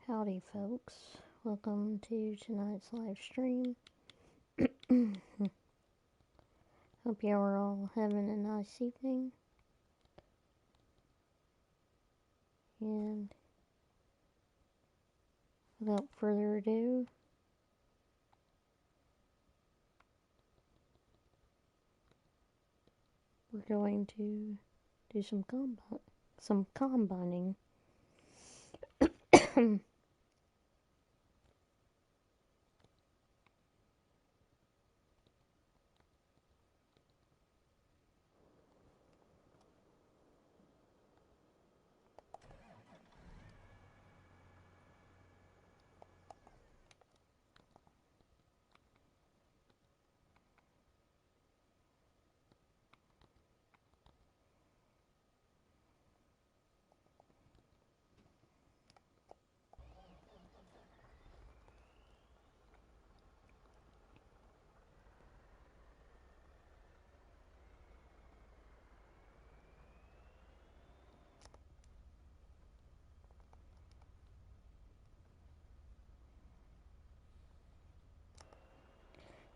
Howdy folks, welcome to tonight's live stream. Hope you are all having a nice evening. And without further ado, we're going to do some combining.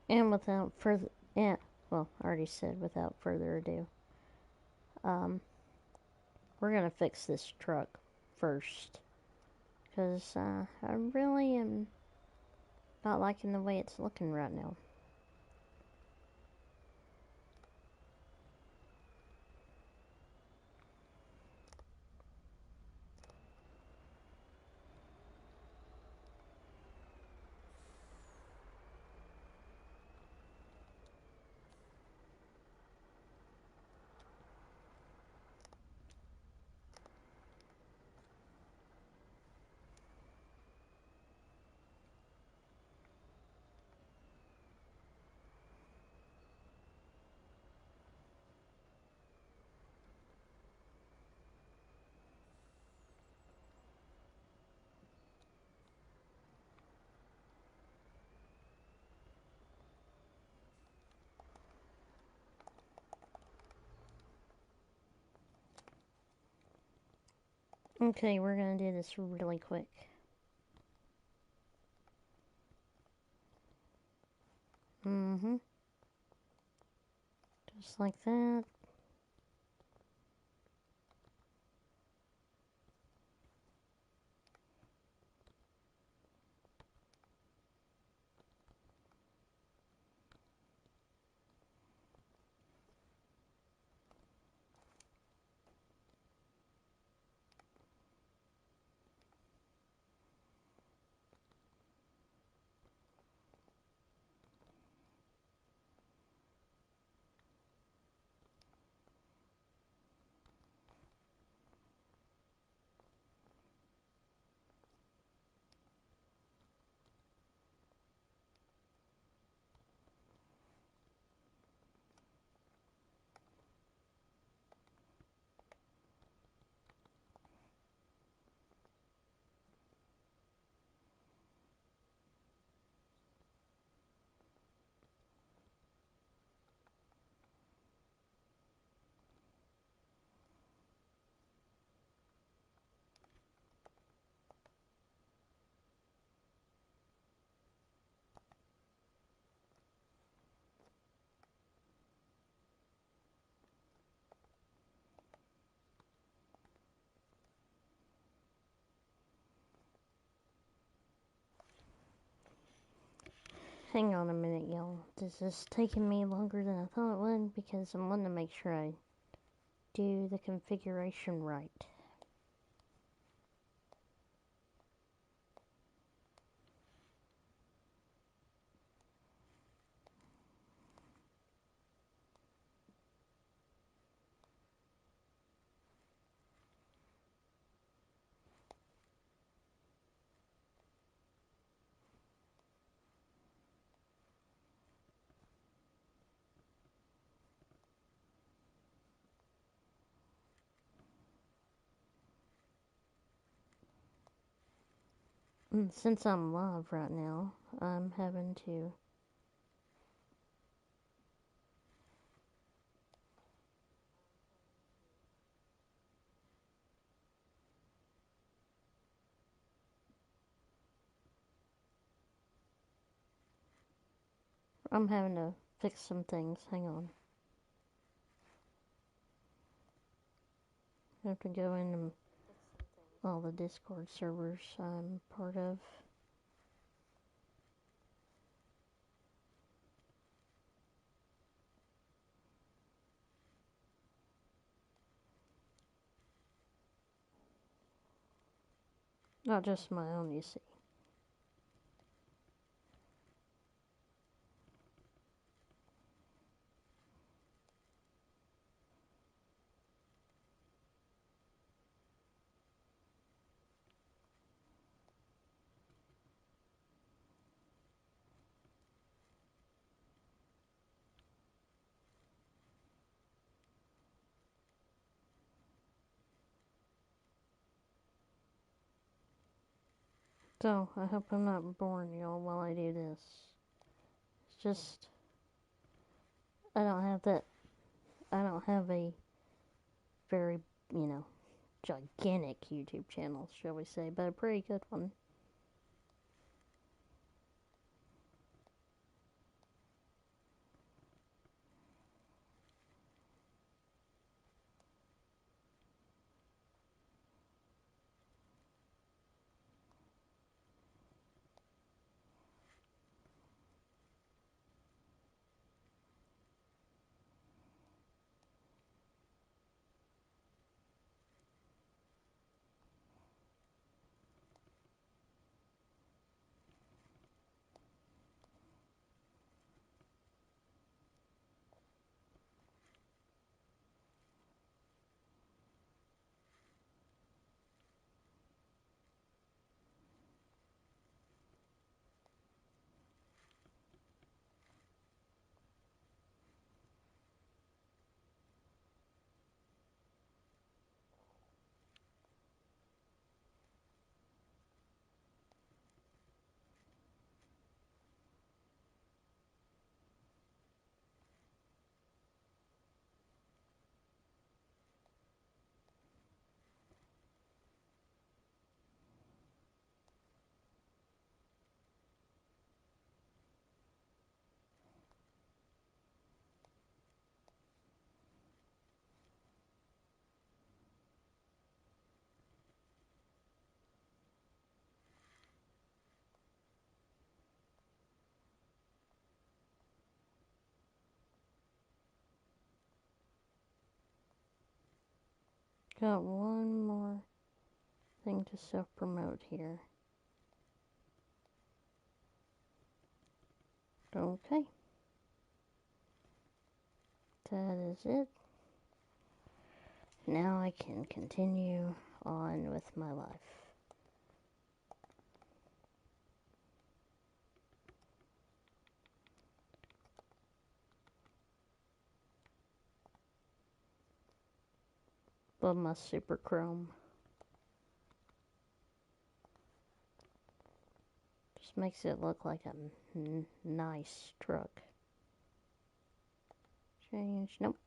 And without further, I already said without further ado, we're gonna fix this truck first, because I really am not liking the way it's looking right now. Okay, we're gonna do this really quick. Just like that. Hang on a minute, y'all. This is taking me longer than I thought it would because I want to make sure I do the configuration right. And since I'm live right now, I'm having to I'm having to fix some things. Hang on. I have to go into all the Discord servers I'm part of. Not just my own, you see. So, I hope I'm not boring y'all while I do this. It's just, I don't have a very, gigantic YouTube channel, shall we say, but a pretty good one. Got one more thing to self-promote here. Okay. That is it. Now I can continue on with my life. Love my super chrome. Just makes it look like a nice truck. Change. Nope.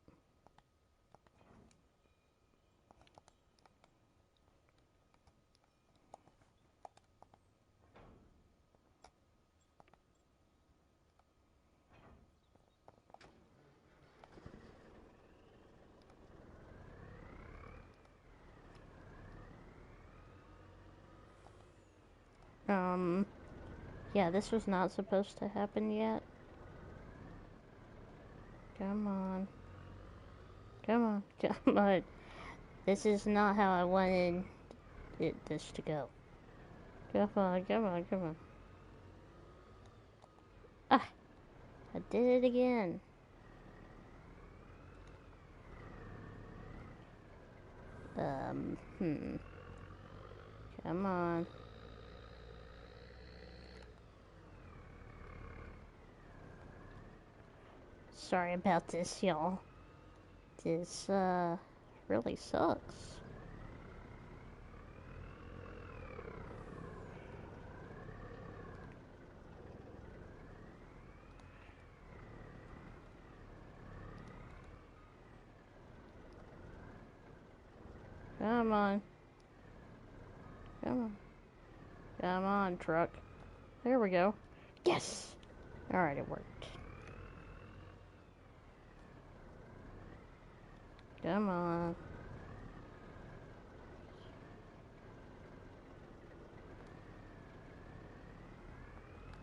Yeah, this was not supposed to happen yet. Come on. Come on. Come on. This is not how I wanted this to go. Come on, come on, come on. Ah! I did it again. Come on. Sorry about this, y'all. This, really sucks. Come on. Come on. Come on, truck. There we go. Yes! Alright, it worked. Come on.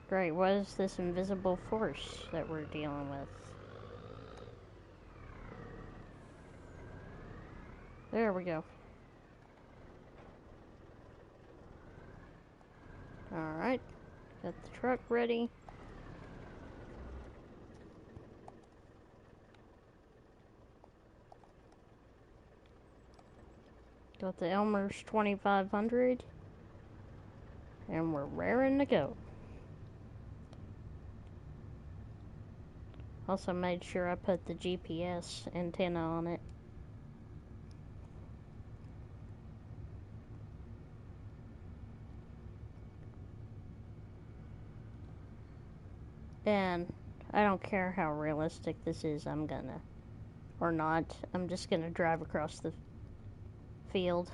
Great, what is this invisible force that we're dealing with? There we go. Alright, got the truck ready. Got the Elmer's 2500. And we're raring to go. Also made sure I put the GPS antenna on it. And I don't care how realistic this is, I'm just gonna drive across the field.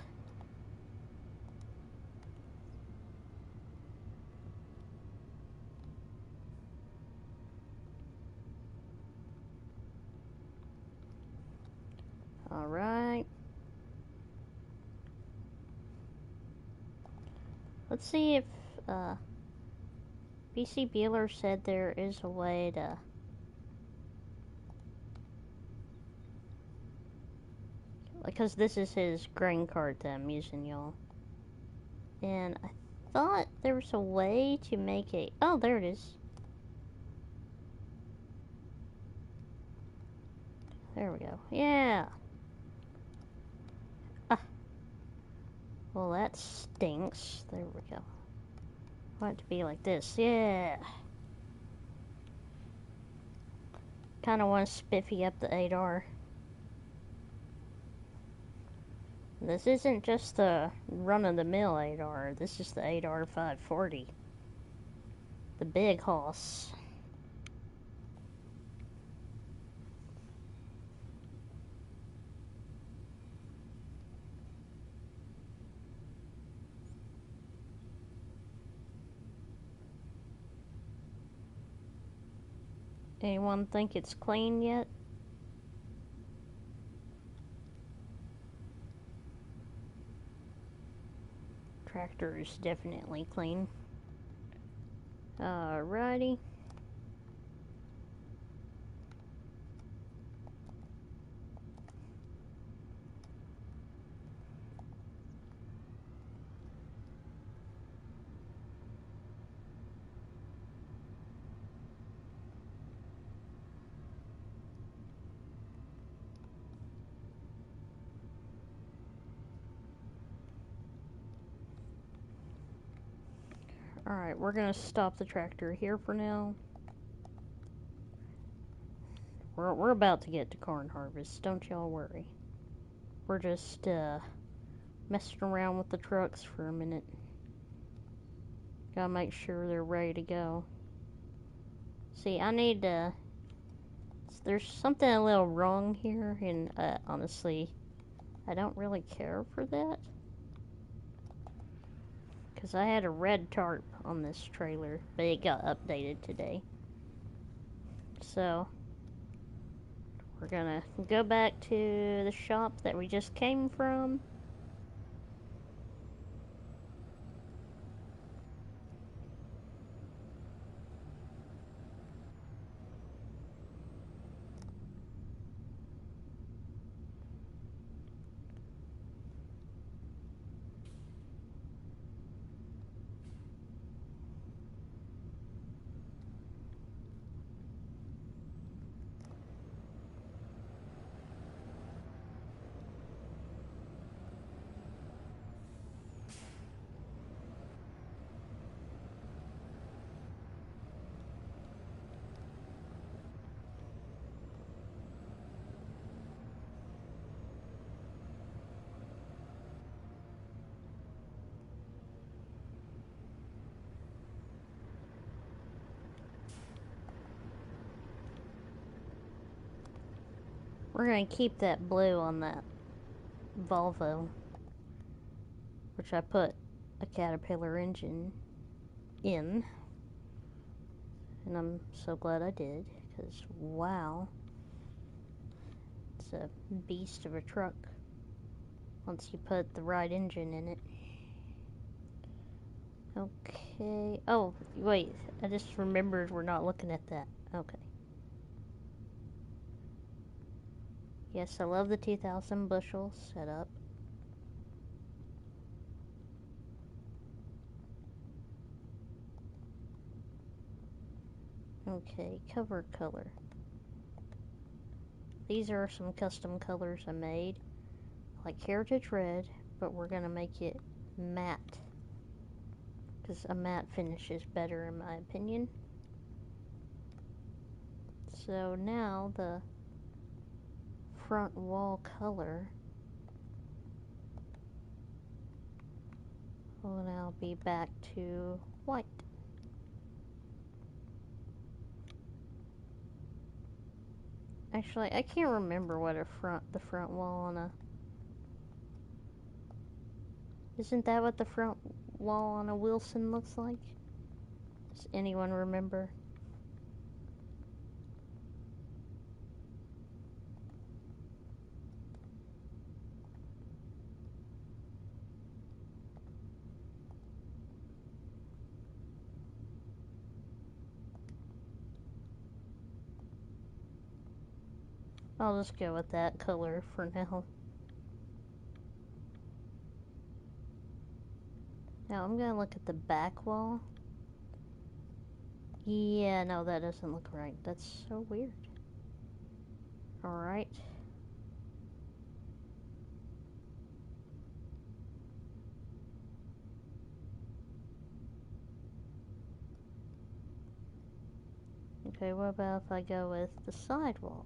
Alright. Let's see if, BC Beeler said there is a way to... Because this is his grain cart that I'm using, y'all. And I thought there was a way to make a... Oh, there it is. There we go. Yeah! Ah. Well, that stinks. There we go. I want it to be like this. Yeah! Kinda want to spiffy up the 8R. This isn't just the run-of-the-mill 8R. This is the 8R 540. The big hoss. Anyone think it's clean yet? Tractor is definitely clean. Alrighty. Alright, we're gonna stop the tractor here for now. We're about to get to corn harvest, don't y'all worry. We're just, messing around with the trucks for a minute. Gotta make sure they're ready to go. See, I need to... There's something a little wrong here, and, honestly, I don't really care for that. Because I had a red tarp on this trailer, but it got updated today. So, we're gonna go back to the shop that we just came from. We're gonna keep that blue on that Volvo, which I put a Caterpillar engine in. And I'm so glad I did, because wow. It's a beast of a truck once you put the right engine in it. Okay. Oh, wait. I just remembered we're not looking at that. Okay. Yes, I love the 2,000 bushel setup. Okay, cover color. These are some custom colors I made. Like Heritage Red, but we're going to make it matte. Because a matte finish is better in my opinion. So now the front wall color will now be back to white. Actually, I can't remember what the front wall on a... Isn't that what the front wall on a Wilson looks like? Does anyone remember? I'll just go with that color for now. Now I'm gonna look at the back wall. Yeah, no, that doesn't look right. That's so weird. Alright. Okay, what about if I go with the side wall?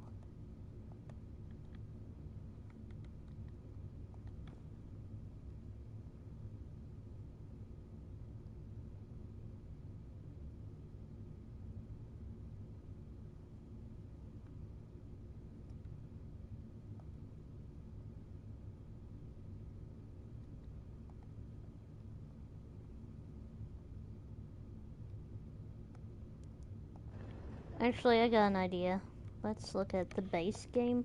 Actually, I got an idea. Let's look at the base game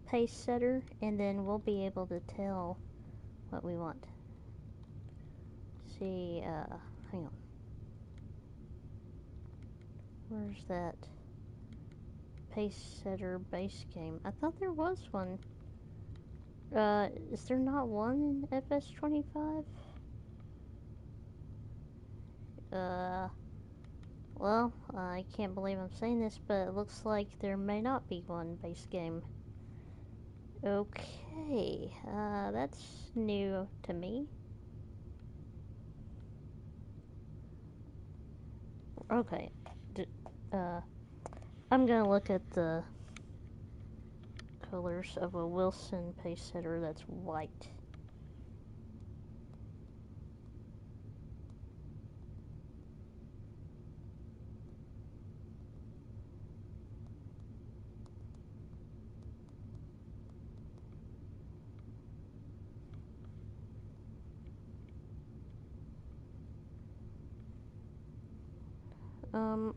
pace setter, and then we'll be able to tell what we want. See, hang on. Where's that pace setter base game? I thought there was one. Is there not one in FS25? Well, I can't believe I'm saying this, but it looks like there may not be one base game. Okay, that's new to me. Okay, I'm gonna look at the colors of a Wilson pace setter that's white.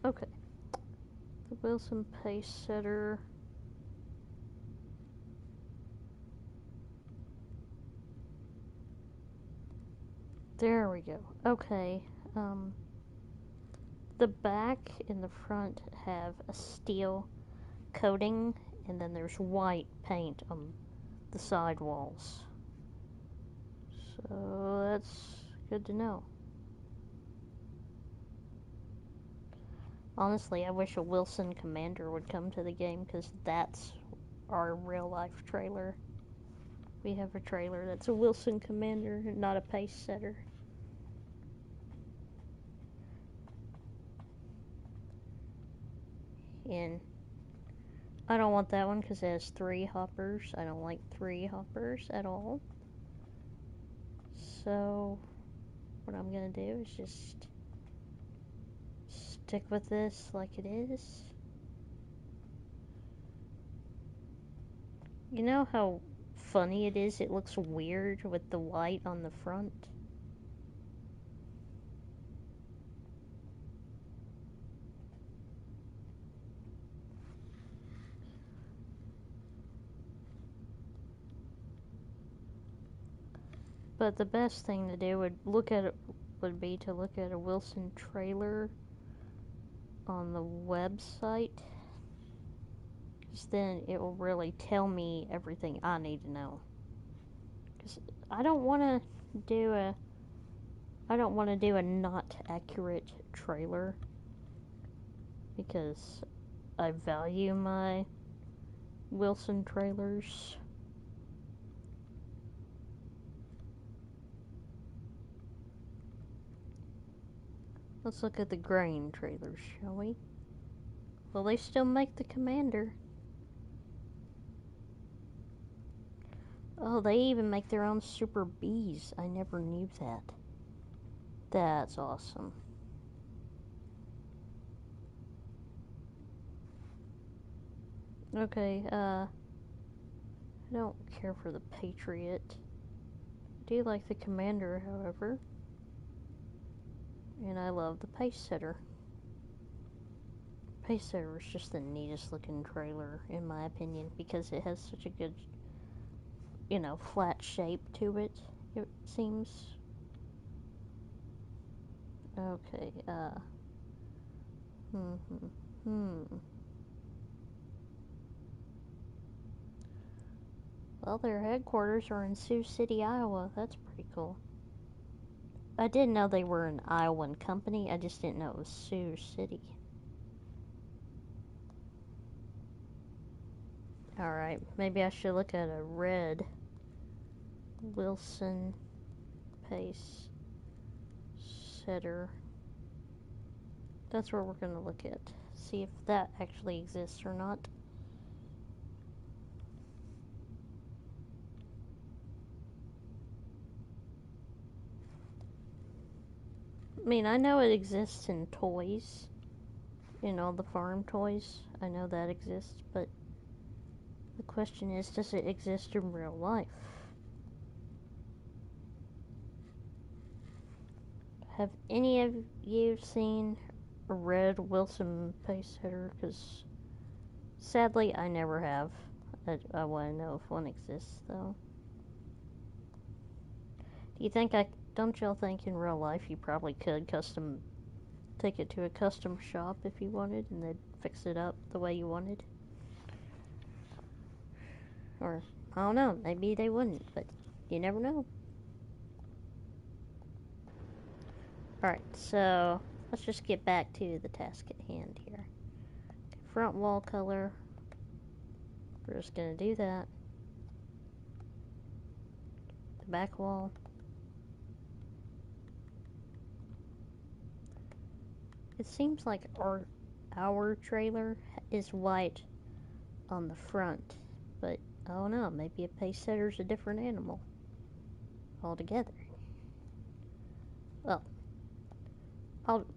Okay. The Wilson pace setter. There we go. Okay. The back and the front have a steel coating, and then there's white paint on the side walls. So that's good to know. Honestly, I wish a Wilson Commander would come to the game, because that's our real life trailer. We have a trailer that's a Wilson Commander, not a pace setter. And I don't want that one because it has 3 hoppers. I don't like 3 hoppers at all. So what I'm gonna do is just stick with this like it is. You know how funny it is? It looks weird with the white on the front. But the best thing to do would be to look at a Wilson trailer on the website, because then it will really tell me everything I need to know. Because I don't want to do a not accurate trailer, because I value my Wilson trailers. Let's look at the grain trailers, shall we? Well, they still make the Commander. Oh, they even make their own Super Bees. I never knew that. That's awesome. Okay, I don't care for the Patriot. I do like the Commander, however. And I love the Pace Setter. Pace Setter is just the neatest looking trailer, in my opinion, because it has such a good, flat shape to it, it seems. Okay, Well, their headquarters are in Sioux City, Iowa. That's pretty cool. I didn't know they were an Iowan company. I just didn't know it was Sioux City. Alright, maybe I should look at a red Wilson Pace Setter. That's where we're going to look at. See if that actually exists or not. I mean, I know it exists in toys. In all the farm toys. I know that exists, but the question is, does it exist in real life? Have any of you seen a red Wilson Pace Setter? Because sadly, I never have. I want to know if one exists, though. Don't y'all think in real life you probably could take it to a custom shop if you wanted, and they'd fix it up the way you wanted? Or, I don't know, maybe they wouldn't, but you never know. Alright, so let's just get back to the task at hand here. Front wall color. We're just gonna do that. The back wall. It seems like our trailer is white on the front, but I don't know, maybe a pace setter's a different animal altogether. Well,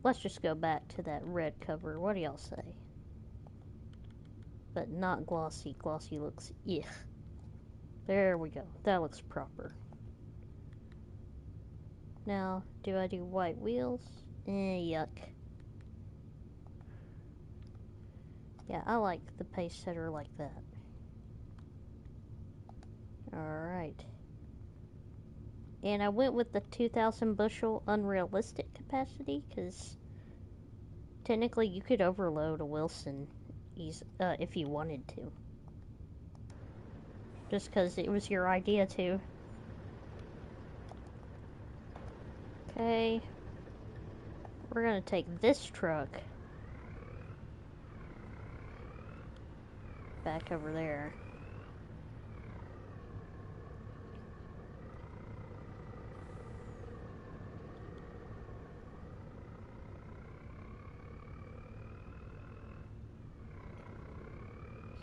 let's just go back to that red cover. What do y'all say? But not glossy. Glossy looks yuck. There we go. That looks proper. Now, do I do white wheels? Yuck. Yeah, I like the pace setter like that. Alright. And I went with the 2,000 bushel unrealistic capacity, because technically you could overload a Wilson if you wanted to. Just because it was your idea to. Okay. We're going to take this truck back over there.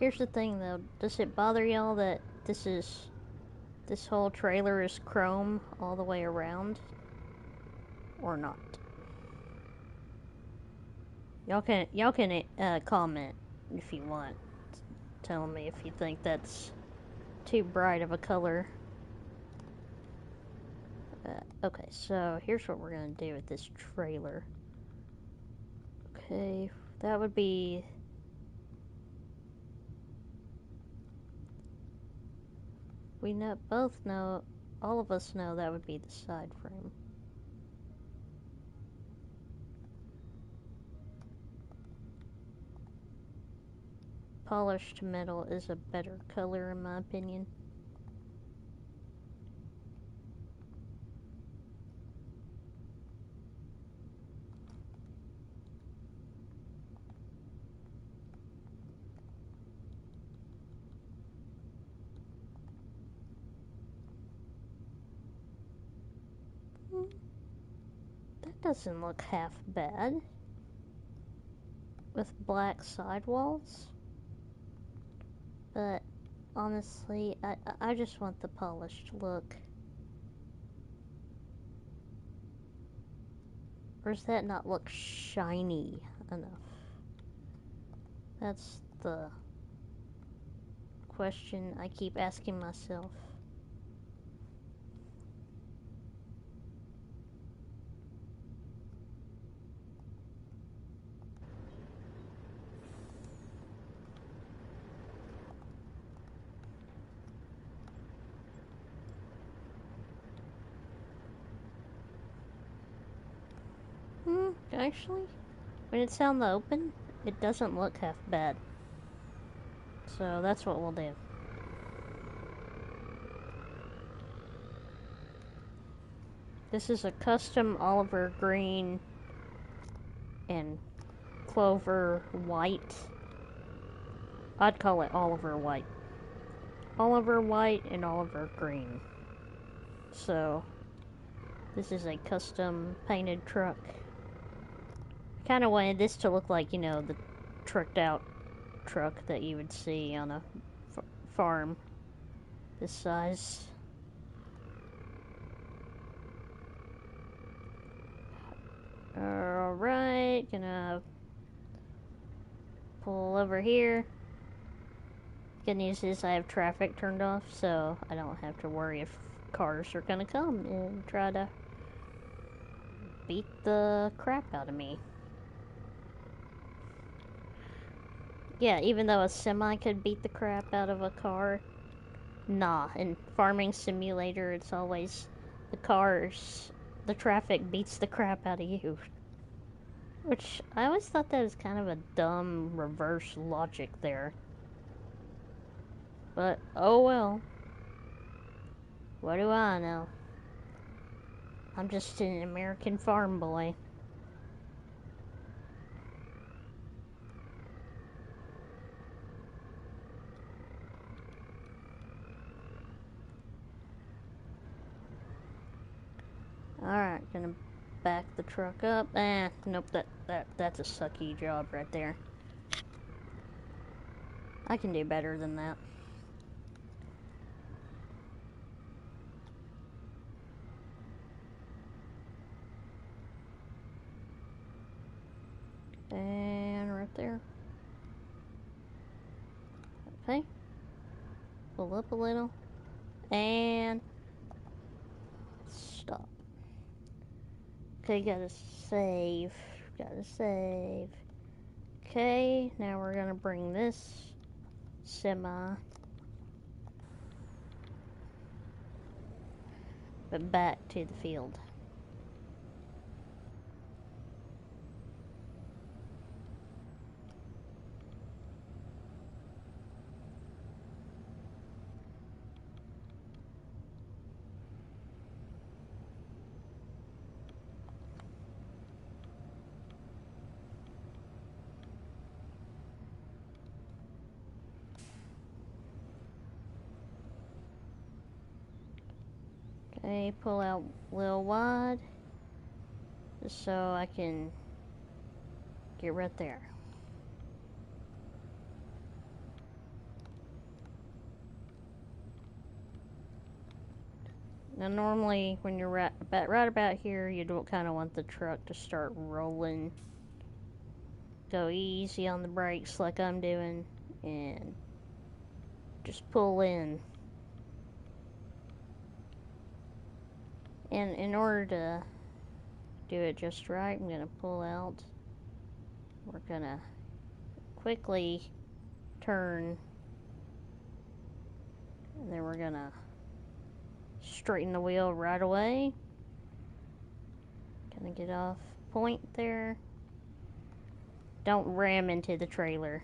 Here's the thing though, does it bother y'all that this whole trailer is chrome all the way around? Or not? Y'all can comment if you want. Tell me if you think that's too bright of a color. Okay, so here's what we're gonna do with this trailer. Okay, that would be... We both know all of us know that would be the side frame. Polished metal is a better color in my opinion. That doesn't look half bad. With black sidewalls. But honestly, I just want the polished look. Or does that not look shiny enough? That's the question I keep asking myself. Actually, when it's out in the open, it doesn't look half bad. So that's what we'll do. This is a custom Oliver green and clover white. I'd call it Oliver white. Oliver white and Oliver green. So, this is a custom painted truck. Kind of wanted this to look like, you know, the trucked out truck that you would see on a farm this size. Alright, gonna pull over here. Good news is I have traffic turned off, so I don't have to worry if cars are gonna come and try to beat the crap out of me. Yeah, even though a semi could beat the crap out of a car, nah. In Farming Simulator, it's always the traffic beats the crap out of you. Which, I always thought that was kind of a dumb reverse logic there. But, oh well. What do I know? I'm just an American farm boy. Alright, gonna back the truck up. Nope, that's a sucky job right there. I can do better than that. And right there. Okay. Pull up a little. And stop. Okay, gotta save. Gotta save. Okay, now we're gonna bring this semi but back to the field. Okay, pull out a little wide just so I can get right there. Now normally when you're right about here, you don't kind of want the truck to start rolling. Go easy on the brakes like I'm doing and just pull in. And in order to do it just right, I'm gonna pull out. We're gonna quickly turn, and then we're gonna Straighten the wheel right away. Gonna get off point there. Don't ram into the trailer.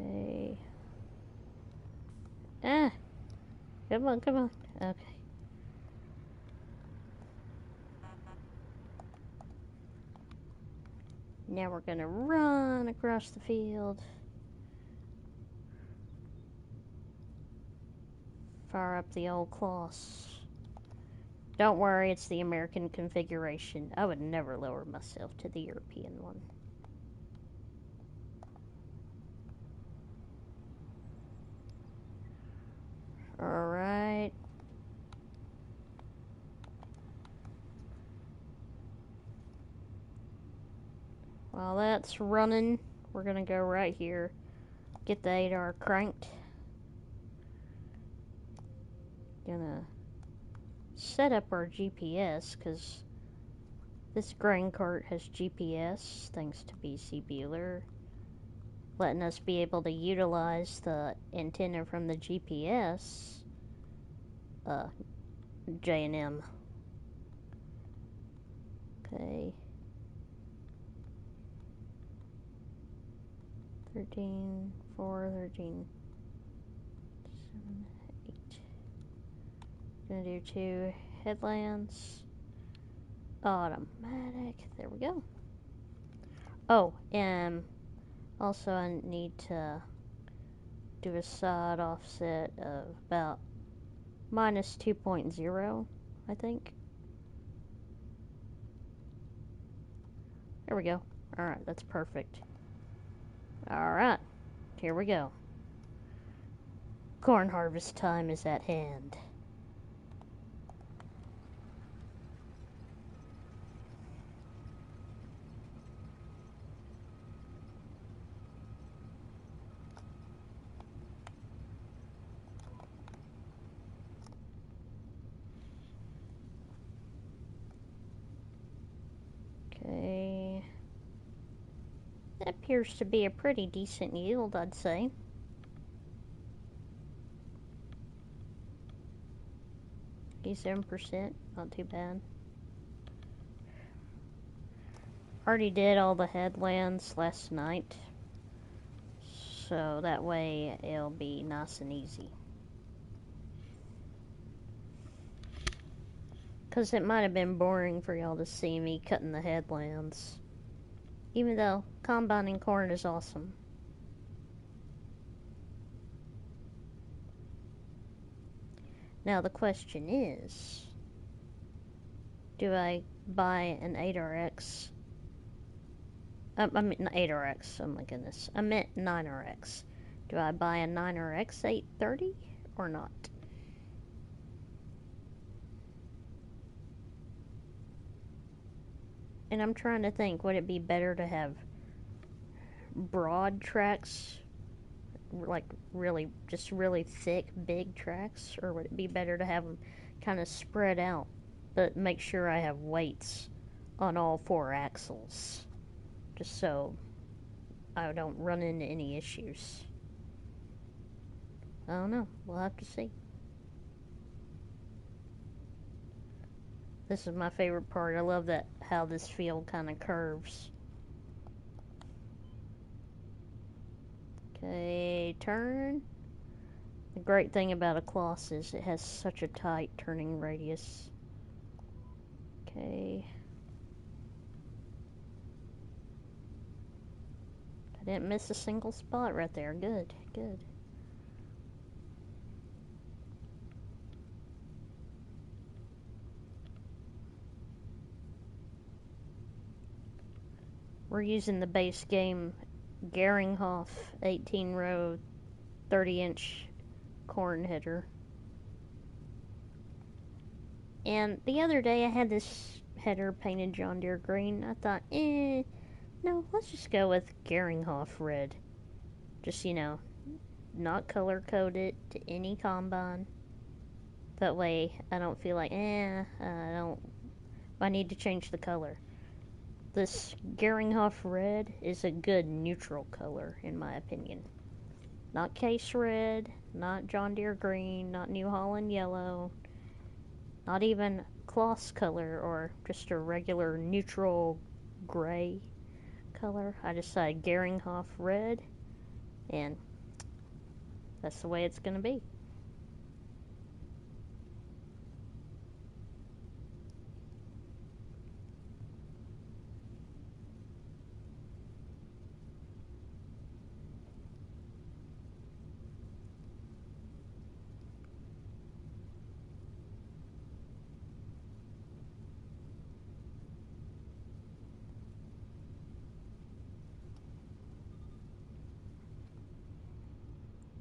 Okay. Ah! Come on, come on. Okay. Now we're gonna run across the field. Fire up the old Kloss. Don't worry, it's the American configuration. I would never lower myself to the European one. Alright. While that's running, we're gonna go right here. Get the 8R cranked. Gonna set up our GPS, because this grain cart has GPS, thanks to BC Bueller, letting us be able to utilize the antenna from the GPS, J&M. Okay. 13, 4, 13, 7, 8. Gonna do 2 headlands. Automatic. There we go. Oh, and also I need to do a side offset of about minus 2.0, I think. There we go. Alright, that's perfect. Alright, here we go. Corn harvest time is at hand. Okay. That appears to be a pretty decent yield, I'd say. He's 7%, not too bad. Already did all the headlands last night, so that way it'll be nice and easy. Because it might have been boring for y'all to see me cutting the headlands. Even though combining corn is awesome. Now the question is, do I buy an 8RX? I mean, 8RX, oh my goodness. I meant 9RX. Do I buy a 9RX 830 or not? And I'm trying to think, would it be better to have broad tracks, like really, just really thick, big tracks, or would it be better to have them kind of spread out, but make sure I have weights on all 4 axles, just so I don't run into any issues? I don't know. We'll have to see. This is my favorite part. I love that how this field kind of curves. Okay, turn. The great thing about a Kloss is it has such a tight turning radius. Okay. I didn't miss a single spot right there. Good, good. We're using the base game Geringhoff 18 row 30-inch corn header. And the other day I had this header painted John Deere green. I thought, no, let's just go with Geringhoff red. Just, not color code it to any combine. That way I don't feel like, I need to change the color. This Geringhoff red is a good neutral color, in my opinion. Not Case Red, not John Deere Green, not New Holland Yellow, not even Kloss color or just a regular neutral gray color. I decided Geringhoff Red, and that's the way it's going to be.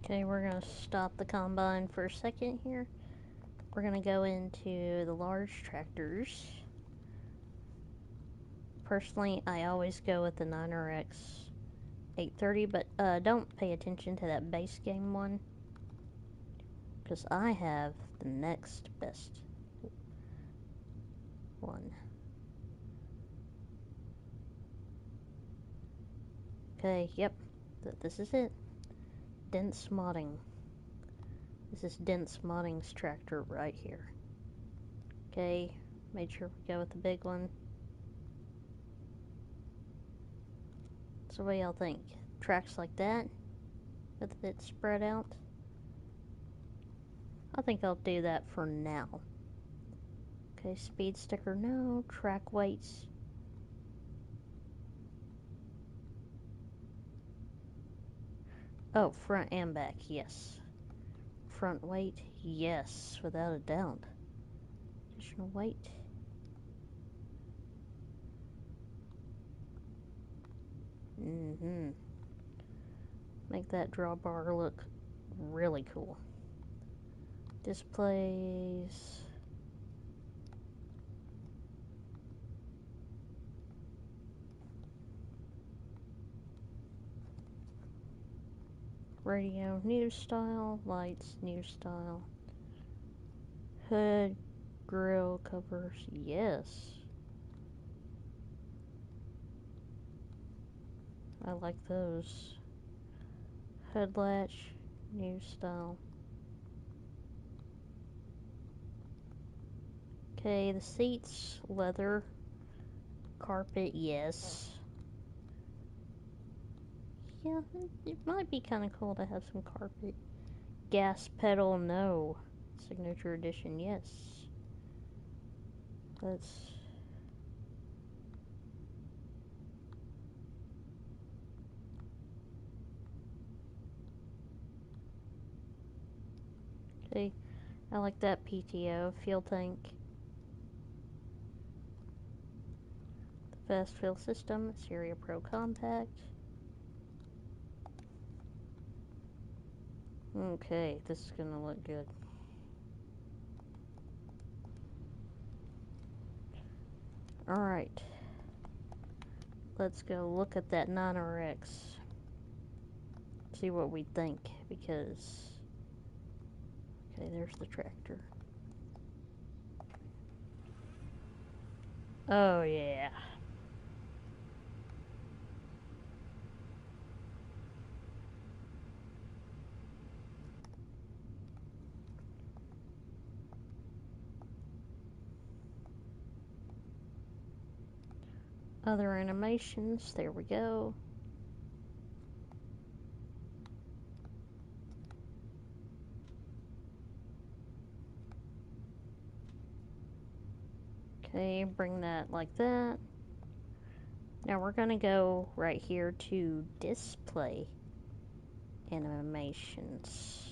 Okay, we're going to stop the combine for a second here. We're going to go into the large tractors. Personally, I always go with the 9RX 830, but don't pay attention to that base game one, because I have the next best one. Okay, yep, this is it. Dense Modding. This is Dense Modding's tractor right here. Okay, made sure we go with the big one. So what do y'all think? Tracks like that, with it spread out? I think I'll do that for now. Okay, speed sticker, no. Track weights. Oh, front and back, yes. Front weight, yes, without a doubt. Additional weight. Make that drawbar look really cool. Displays. Radio, new style. Lights, new style. Hood, grill covers, yes. I like those. Hood latch, new style. Okay, the seats, leather. Carpet, yes. Yeah, it might be kind of cool to have some carpet. Gas pedal, no. Signature edition, yes. Let's... Okay, I like that PTO. Fuel tank. The fast fill system, Syria Pro Compact. Okay, this is gonna look good. Alright. Let's go look at that 9RX. See what we think, because... Okay, there's the tractor. Oh, yeah. Other animations, there we go. Okay, bring that like that. Now we're gonna go right here to display animations.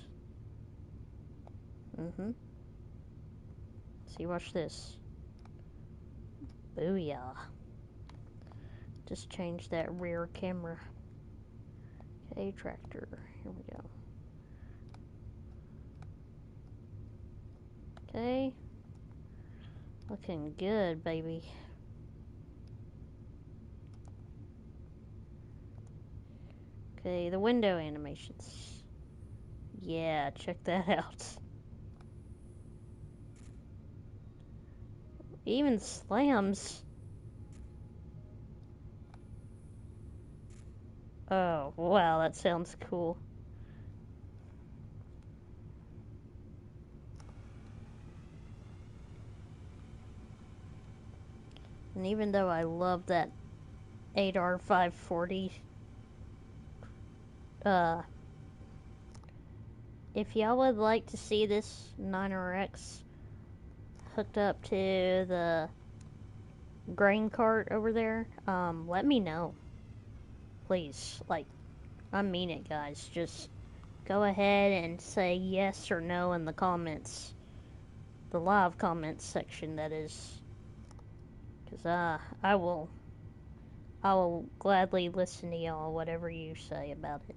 See, watch this. Booyah. Just change that rear camera. Okay, tractor. Here we go. Okay. Looking good, baby. Okay, the window animations. Yeah, check that out. Even slams. Oh, wow, that sounds cool. And even though I love that 8R540, if y'all would like to see this 9RX hooked up to the grain cart over there, let me know. Please, like, I mean it, guys. Just go ahead and say yes or no in the comments. The live comments section, that is. Because, I will gladly listen to y'all, whatever you say about it.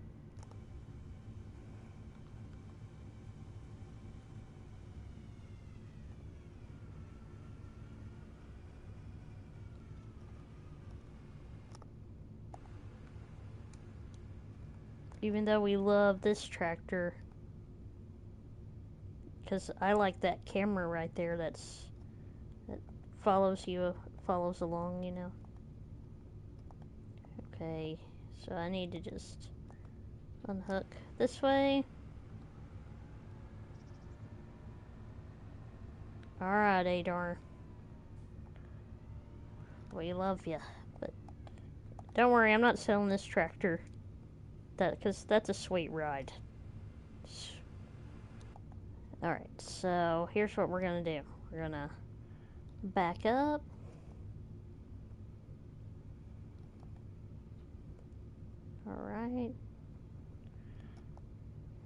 Even though we love this tractor, because I like that camera right there that follows along, you know. Okay, so I need to just unhook this way. Alright, Adar. We love you, but don't worry, I'm not selling this tractor. Because that's a sweet ride. Alright, so here's what we're gonna do. We're gonna back up. Alright.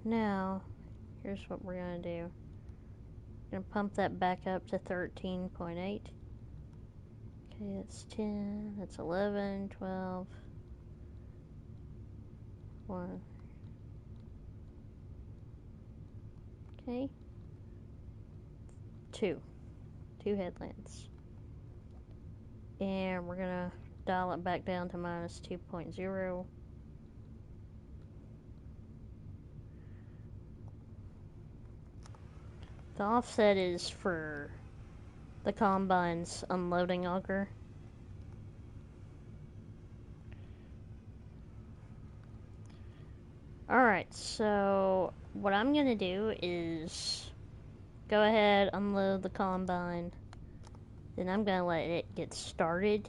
Now, here's what we're gonna do. We're gonna pump that back up to 13.8. Okay, that's 10, that's 11, 12, 1. Okay. 2 headlands. And we're gonna dial it back down to minus 2.0. The offset is for the combine's unloading auger. Alright, so what I'm gonna do is go ahead, unload the combine. Then I'm gonna let it get started.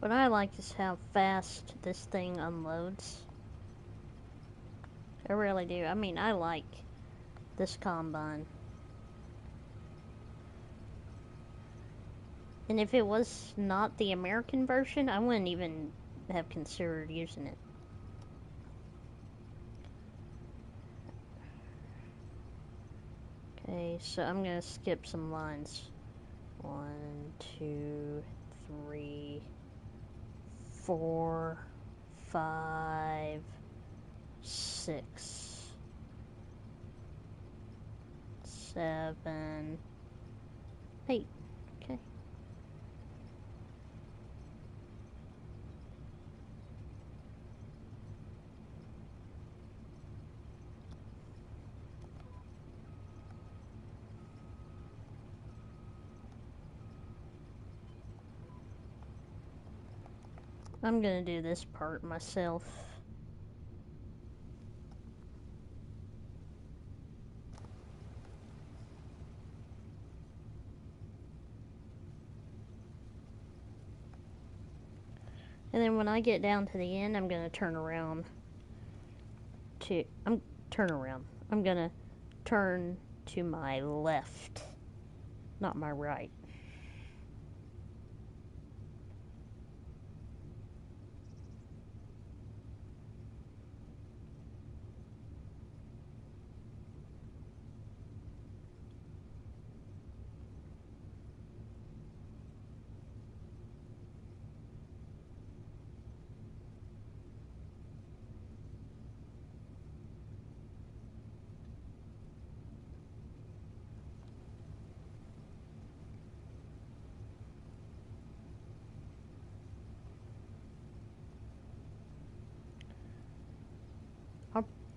What I like is how fast this thing unloads. I really do. I mean, I like this combine. And if it was not the American version, I wouldn't even have considered using it. Okay, so I'm gonna skip some lines. 1, 2, 3, 4, 5, 6, 7, 8. Okay. I'm gonna do this part myself. And then when I get down to the end, I'm gonna turn around I'm gonna turn to my left, not my right.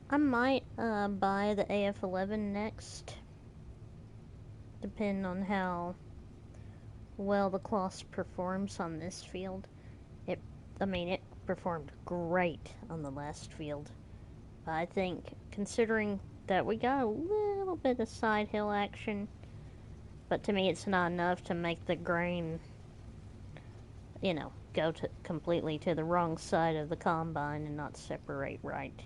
I might buy the AF11 next, depending on how well the Kloss performs on this field. It performed great on the last field. But I think, considering that we got a little bit of side hill action, but to me it's not enough to make the grain, go completely to the wrong side of the combine and not separate right.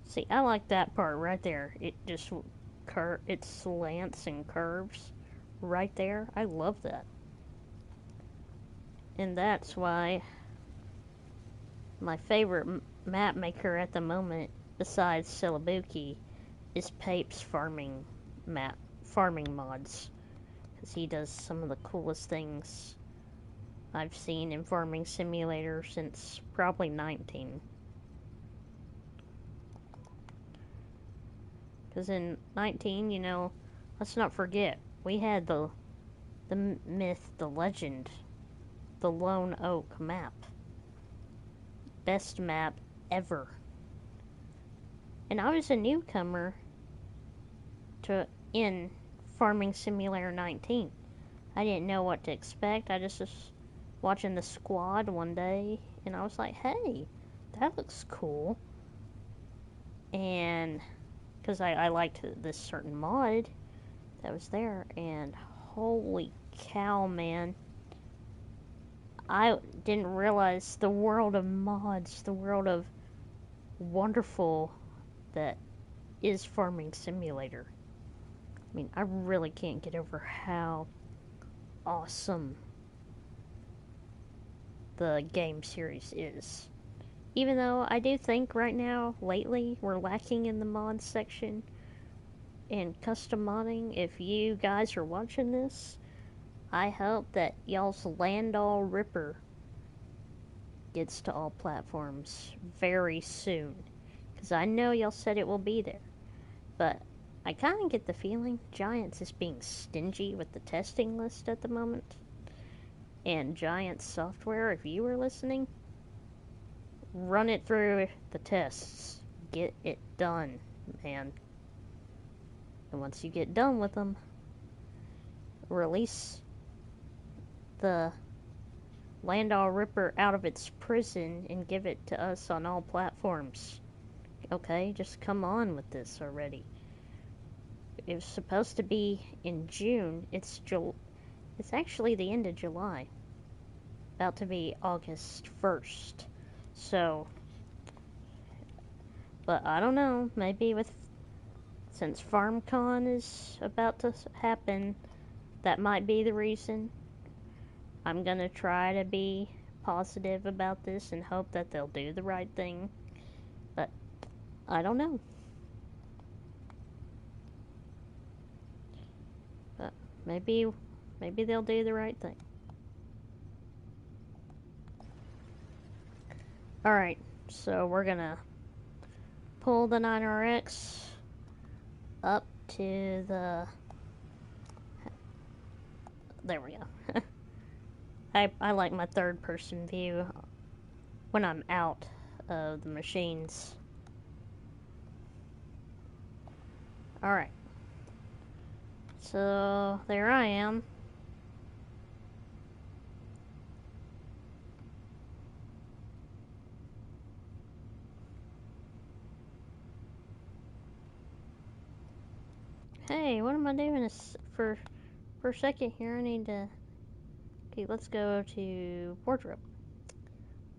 See, I like that part right there. It just it slants and curves right there. I love that. And that's why my favorite map maker at the moment, besides Celebuki, is Pape's farming mods. Because he does some of the coolest things I've seen in Farming Simulator since probably 19. Because in 19, let's not forget, we had the myth, the legend, the Lone Oak map. Best map ever. And I was a newcomer in Farming Simulator 19. I didn't know what to expect. I just was watching the squad one day, and I was like, hey, that looks cool. And because I liked this certain mod that was there, and holy cow, man. I didn't realize the world of mods, the world of wonderful that is Farming Simulator. I mean, I really can't get over how awesome the game series is. Even though I do think right now, lately, we're lacking in the mod section and custom modding. If you guys are watching this, I hope that y'all's Landall Ripper gets to all platforms very soon. Because I know y'all said it will be there. But I kind of get the feeling Giants is being stingy with the testing list at the moment. And Giants software, if you were listening, run it through the tests. Get it done, man. And once you get done with them, release the Landall Ripper out of its prison and give it to us on all platforms. Okay, just come on with this already. It was supposed to be in June. It's actually the end of July. About to be August 1st. So, but I don't know. Maybe since FarmCon is about to happen, that might be the reason. I'm gonna try to be positive about this and hope that they'll do the right thing. But I don't know. But maybe they'll do the right thing. Alright, so we're gonna pull the 9RX up to the... There we go. I like my third person view when I'm out of the machines. Alright. So, there I am. Hey, what am I doing for a second here? I need to... Okay, let's go to wardrobe.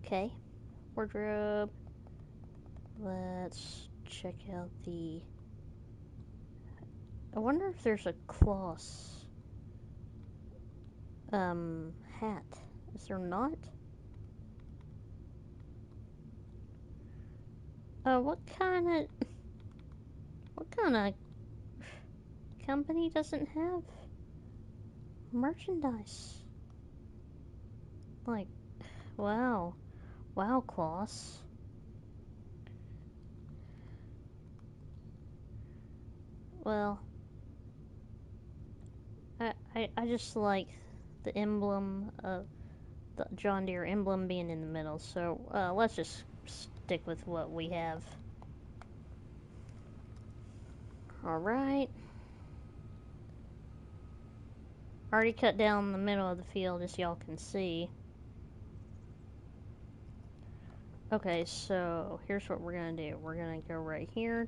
Okay, wardrobe. Let's check out the... I wonder if there's a Kloss hat. Is there not? What kind of company doesn't have merchandise? Like, wow, Kloss. Well, I just like the emblem, the John Deere emblem being in the middle. So let's just stick with what we have. Alright. Already cut down the middle of the field, as y'all can see. Okay, so here's what we're gonna do. We're gonna go right here.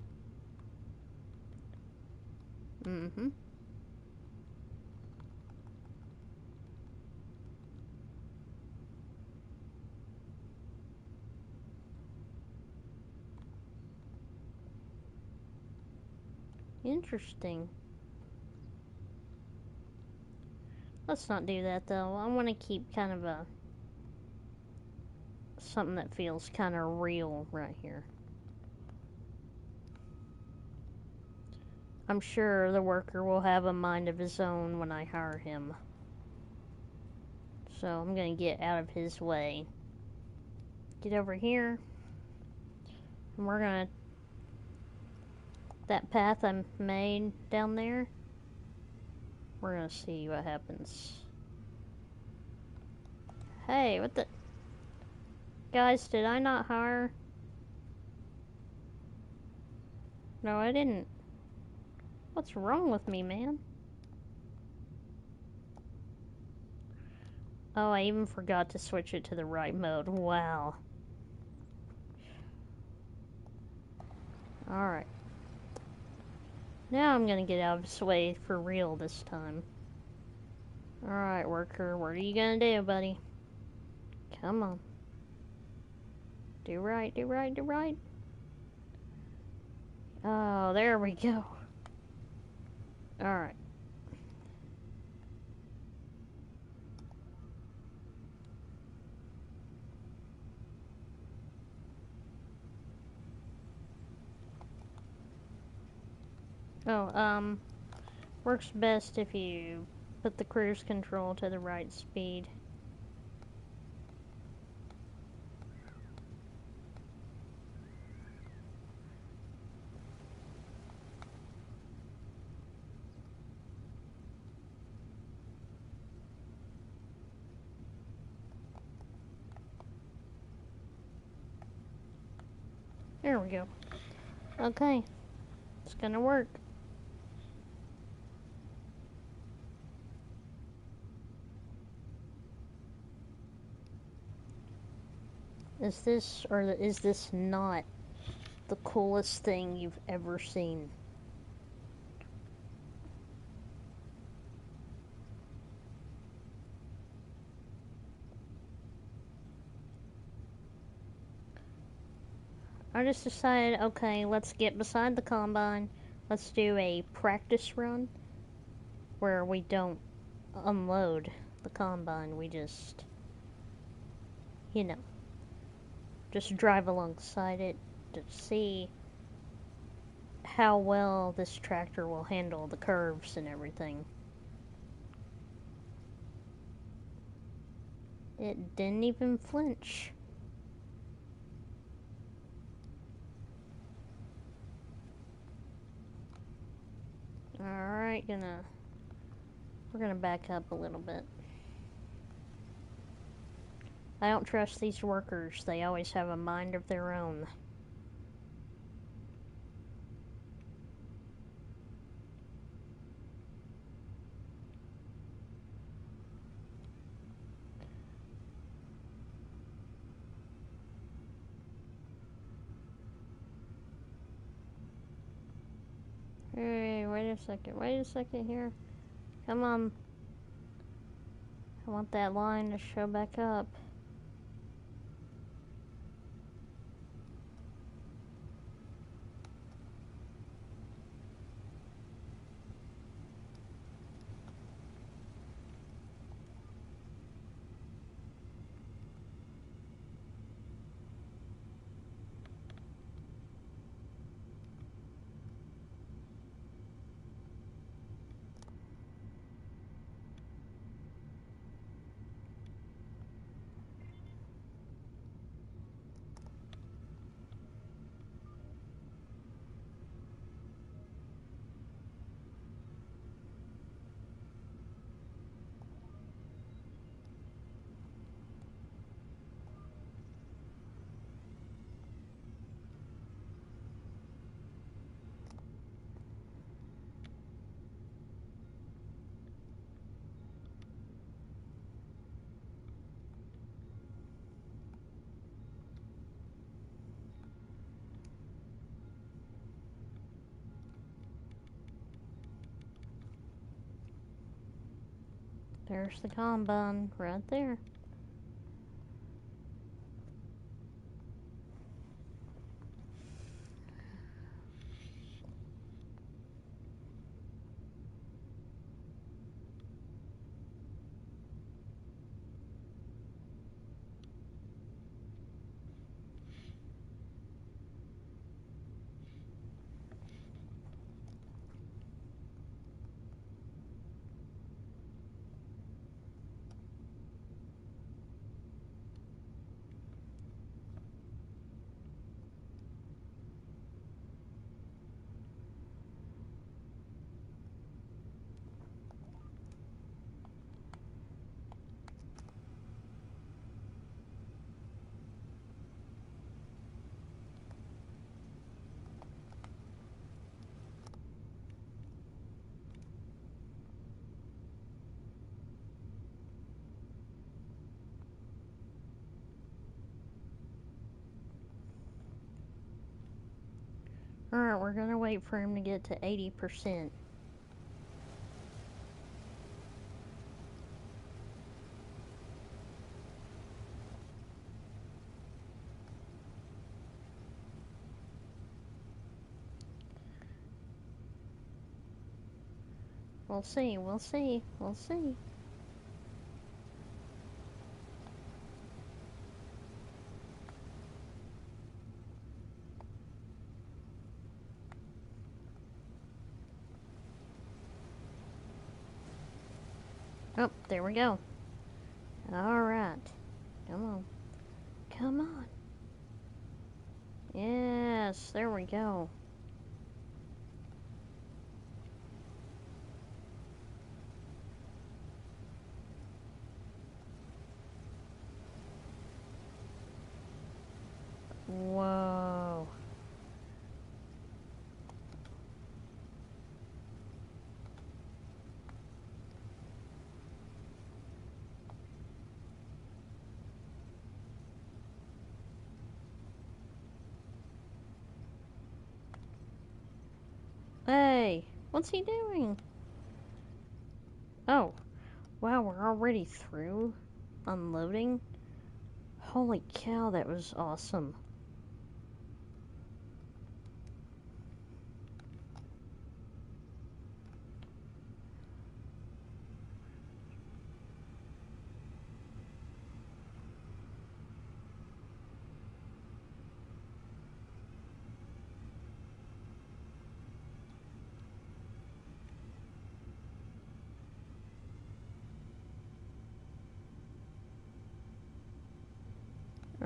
Interesting. Let's not do that though. I want to keep kind of something that feels kind of real right here. I'm sure the worker will have a mind of his own when I hire him. So I'm gonna get out of his way. Get over here. And we're gonna... That path I made down there, we're gonna see what happens. Hey, what the... Guys, did I not hire? No, I didn't. What's wrong with me, man? Oh, I even forgot to switch it to the right mode. Wow. Alright. Now I'm gonna get out of his way for real this time. Alright, worker, what are you gonna do, buddy? Come on. Do right, do right, do right. Oh, there we go. Alright. Oh, works best if you put the cruise control to the right speed. There we go. Okay. It's gonna work. Is this, or is this not the coolest thing you've ever seen? I just decided, okay, let's get beside the combine. Let's do a practice run where we don't unload the combine. We just, you know, just drive alongside it to see how well this tractor will handle the curves and everything. It didn't even flinch. Alright, we're gonna back up a little bit. I don't trust these workers. They always have a mind of their own. Hey, wait a second here. Come on. I want that line to show back up. There's the combine right there. Alright, we're gonna wait for him to get to 80%. We'll see, we'll see, we'll see. Oh, there we go. Alright. Come on. Come on. Yes, there we go. Whoa. Hey, what's he doing? Oh, wow, we're already through unloading? Holy cow, that was awesome.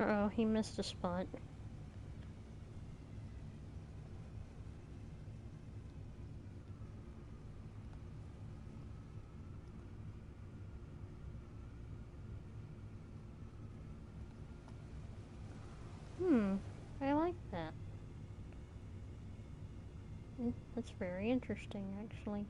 Uh-oh, he missed a spot. I like that. That's very interesting, actually.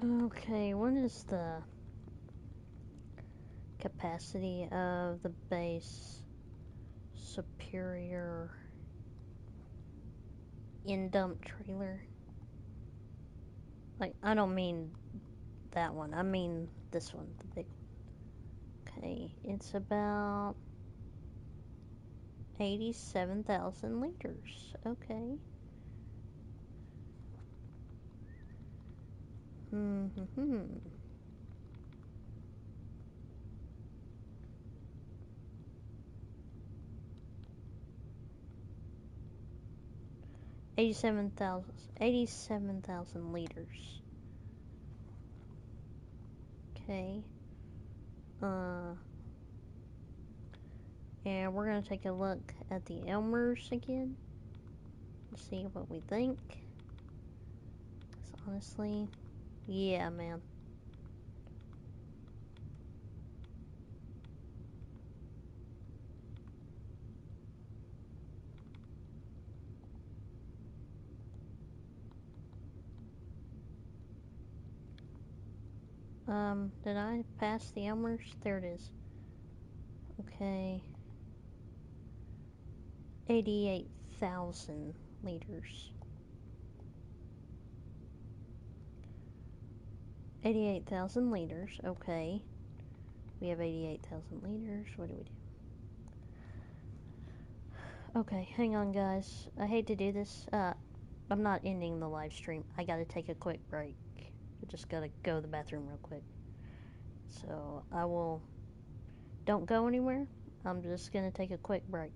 Okay, what is the capacity of the base superior in-dump trailer? Like, I don't mean that one. I mean this one, the big one. Okay, it's about 87,000 liters. Okay. 87,000 liters. Okay. And we're gonna take a look at the Elmers again. See what we think. 'Cause honestly, yeah, man. Did I pass the Elmers? There it is. Okay. 88,000 liters. 88,000 liters, okay. We have 88,000 liters. What do we do? Okay, hang on, guys. I hate to do this. I'm not ending the live stream. I gotta take a quick break. I just gotta go to the bathroom real quick. So, I will. Don't go anywhere. I'm just gonna take a quick break.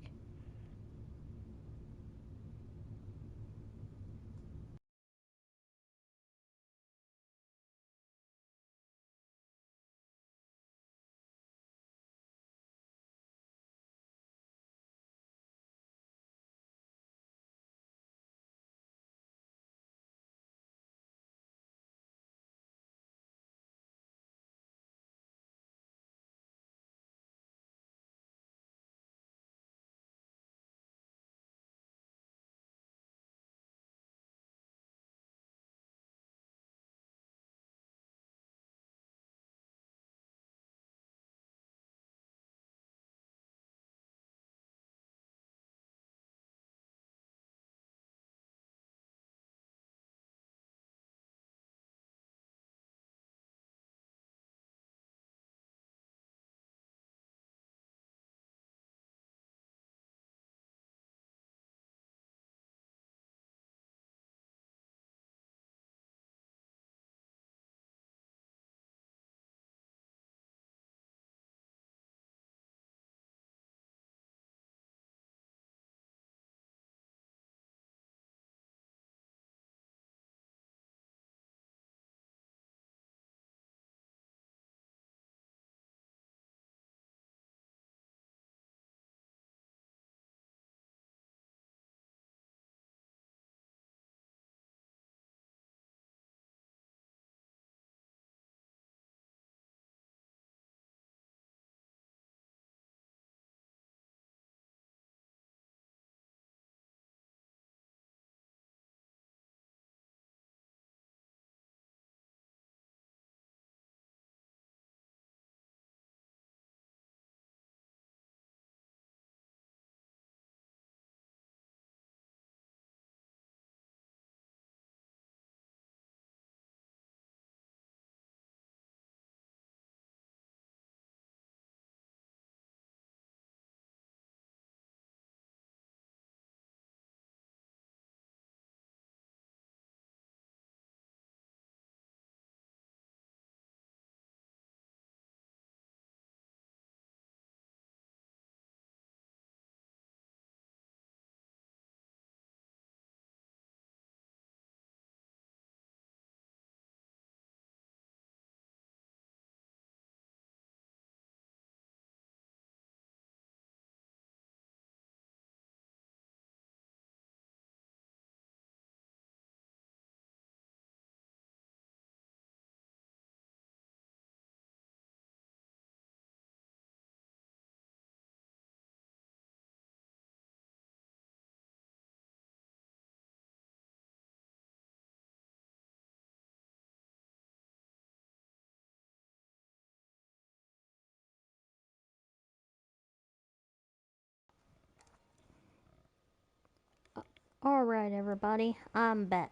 Alright, everybody. I'm back.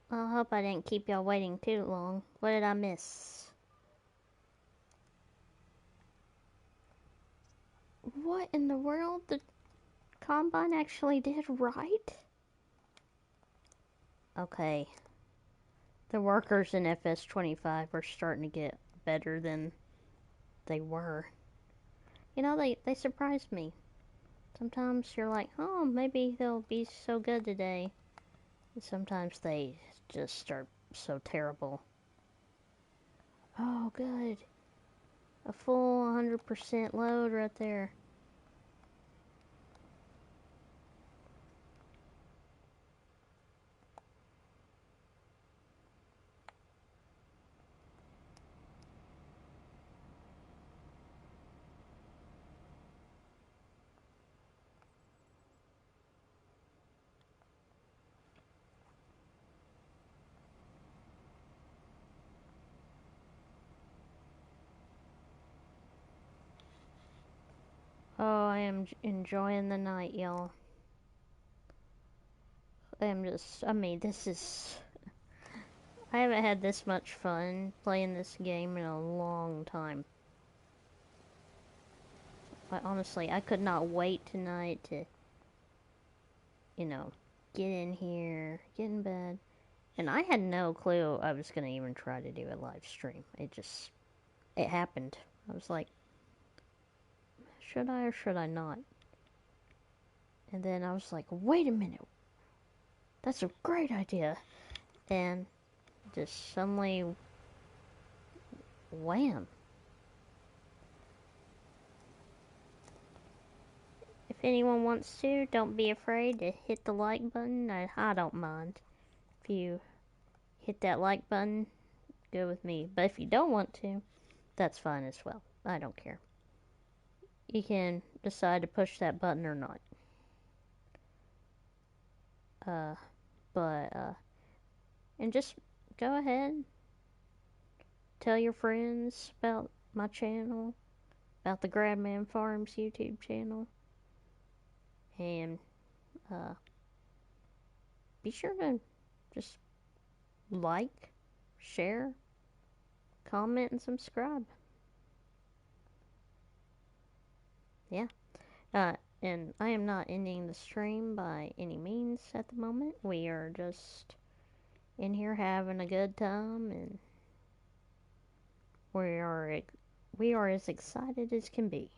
I hope I didn't keep y'all waiting too long. What did I miss? What in the world? The combine actually did right? Okay. The workers in FS25 are starting to get better than they were. You know, they surprised me. Sometimes you're like, oh, maybe they'll be so good today. And sometimes they just start so terrible. Oh, good. A full 100% load right there. I am enjoying the night, y'all. I mean, I haven't had this much fun playing this game in a long time. Honestly, I could not wait tonight to, get in here, get in bed. And I had no clue I was going to even try to do a live stream. It happened. I was like, should I or should I not? And then I was like, wait a minute. That's a great idea. And just suddenly, wham. If anyone wants to, don't be afraid to hit the like button. I don't mind. If you hit that like button, go with me. But if you don't want to, that's fine as well. I don't care. You can decide to push that button or not. And just go ahead, tell your friends about my channel, about the Gradman Farms YouTube channel, and be sure to just like, share, comment, and subscribe. Yeah. And I am not ending the stream by any means at the moment. We are just in here having a good time, and we are as excited as can be.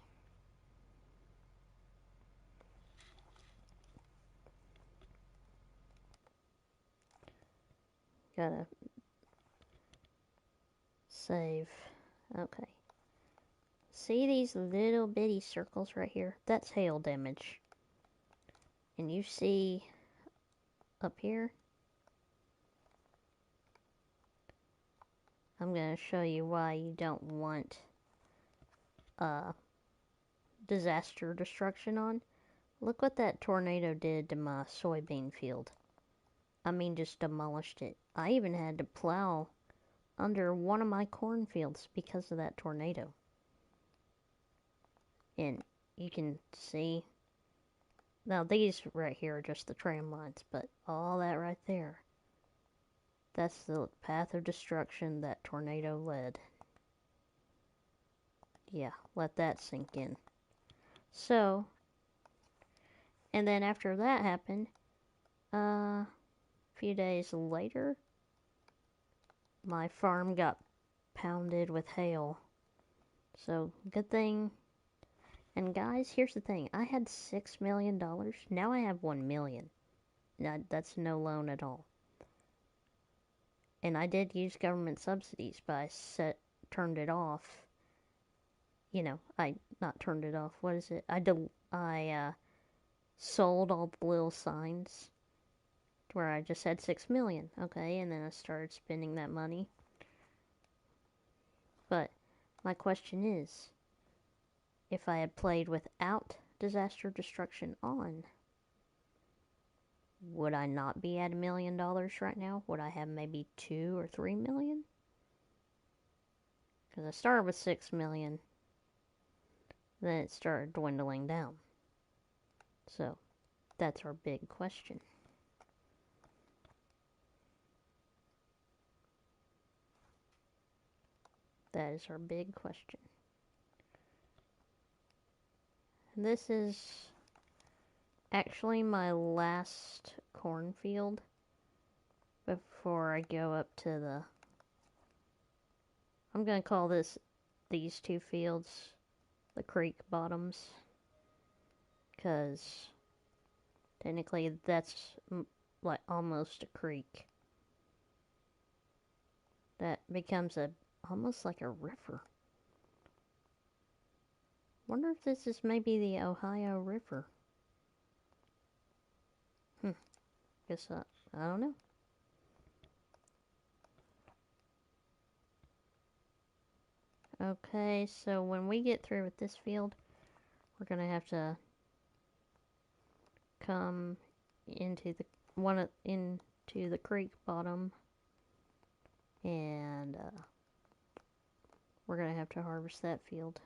Gotta save. Okay. See these little bitty circles right here? That's hail damage. And you see up here, I'm going to show you why you don't want disaster destruction on. Look what that tornado did to my soybean field. I mean, just demolished it. I even had to plow under one of my cornfields because of that tornado. And you can see, now these right here are just the tram lines, but all that right there, that's the path of destruction that tornado led. Yeah, let that sink in. So, and then after that happened, a few days later, my farm got pounded with hail. So, good thing. And guys, here's the thing. I had $6 million. Now I have $1 million. Now, that's no loan at all. And I did use government subsidies, but I turned it off. I not turned it off. What is it? I sold all the little signs where I just had 6 million. Okay, and then I started spending that money. But my question is, if I had played without disaster destruction on, would I not be at $1 million right now? Would I have maybe 2 or 3 million? Because I started with 6 million. Then it started dwindling down. So, that's our big question. That is our big question. And this is actually my last cornfield before I go up to the... I'm going to call these two fields the creek bottoms, because technically that's like almost a creek. That becomes almost like a river. Wonder if this is maybe the Ohio River. Guess I don't know. Okay, so when we get through with this field, we're gonna have to come into the creek bottom, and we're gonna have to harvest that field.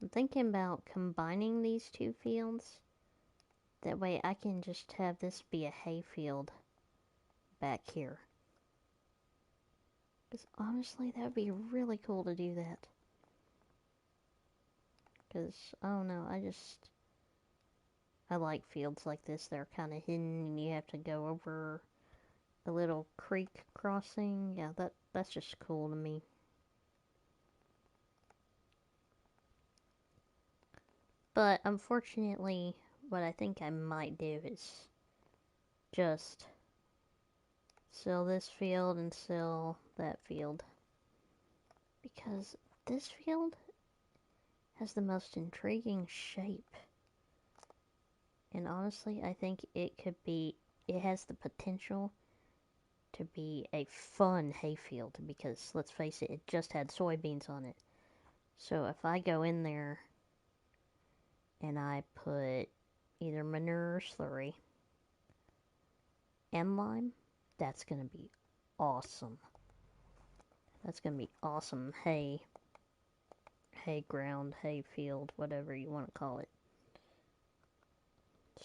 I'm thinking about combining these two fields. That way I can just have this be a hay field back here. Because honestly, that would be really cool to do that. Because, I don't know, I like fields like this. They're kind of hidden and you have to go over a little creek crossing. Yeah, that's just cool to me. But unfortunately, what I think I might do is just sell this field and sell that field. Because this field has the most intriguing shape. And honestly, I think it has the potential to be a fun hayfield because, let's face it, it just had soybeans on it. So if I go in there and I put either manure or slurry and lime, that's going to be awesome. That's going to be awesome hay ground, hay field, whatever you want to call it.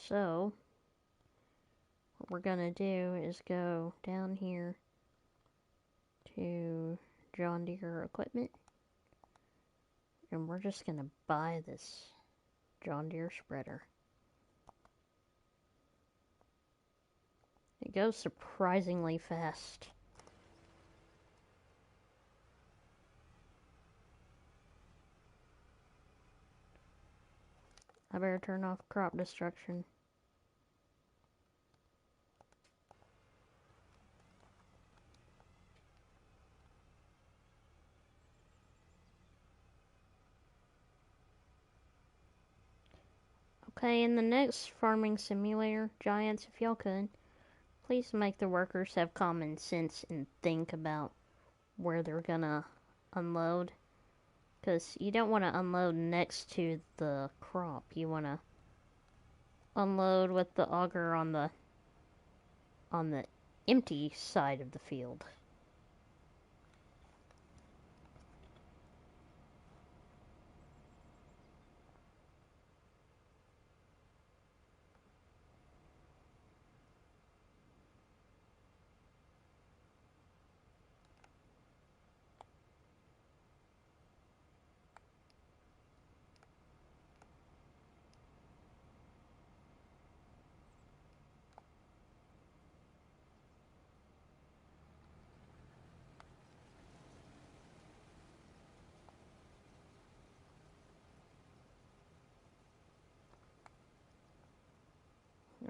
So, what we're going to do is go down here to John Deere equipment. And we're just going to buy this John Deere spreader. It goes surprisingly fast. I better turn off crop destruction. Okay, in the next farming simulator, Giants, if y'all could, please make the workers have common sense and think about where they're gonna unload. Because you don't want to unload next to the crop. You want to unload with the auger on the empty side of the field.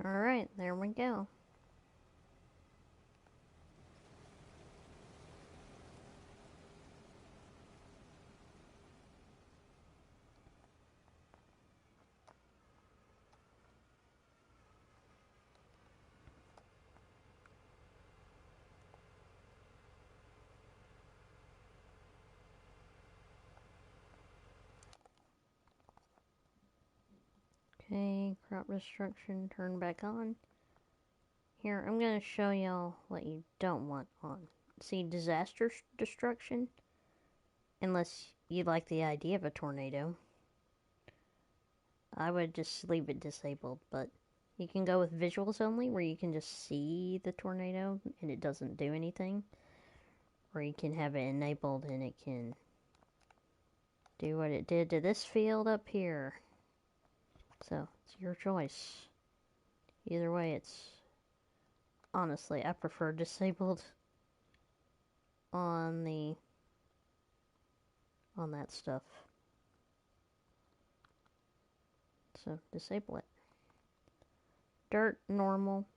Alright, there we go. Okay, crop destruction turned back on. Here, I'm going to show y'all what you don't want on. See, disaster destruction? Unless you like the idea of a tornado. I would just leave it disabled, but you can go with visuals only, where you can just see the tornado and it doesn't do anything. Or you can have it enabled and it can do what it did to this field up here. So, it's your choice. Either way, honestly, I prefer disabled on that stuff. So, disable it. Dirt, normal.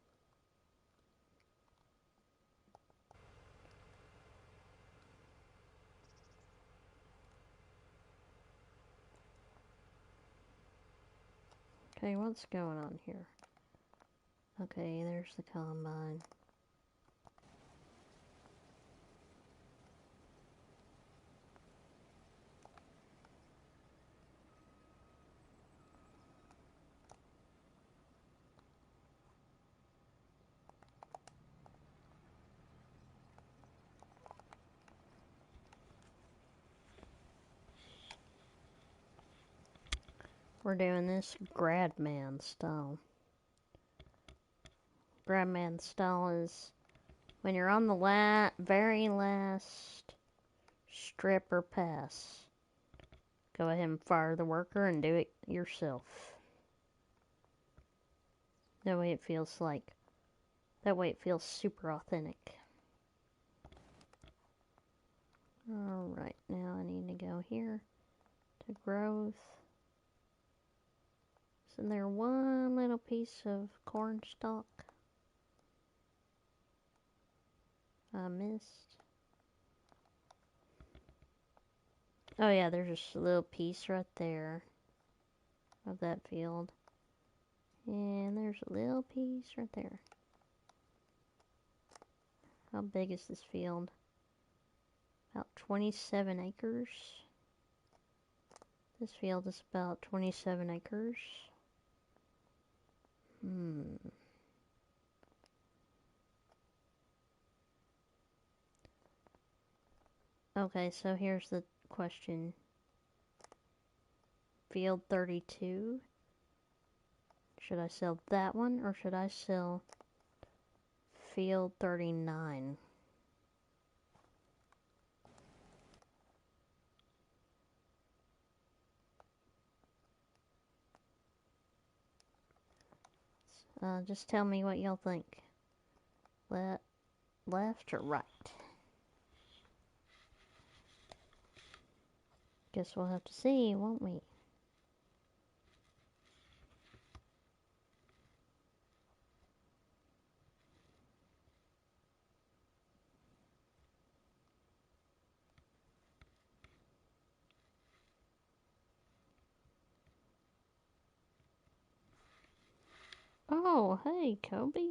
Okay, what's going on here? Okay, there's the combine. We're doing this Gradman style. Gradman style is when you're on the very last strip or pass. Go ahead and fire the worker and do it yourself. That way it feels super authentic. Alright, now I need to go here to growth. Isn't there one little piece of corn stalk I missed? Oh yeah, there's just a little piece right there of that field. And there's a little piece right there. How big is this field? About 27 acres. This field is about 27 acres. Okay, so here's the question. Field 32. Should I sell that one or should I sell field 39? Just tell me what y'all think. Left or right? Guess we'll have to see, won't we? Oh, hey, Kobe.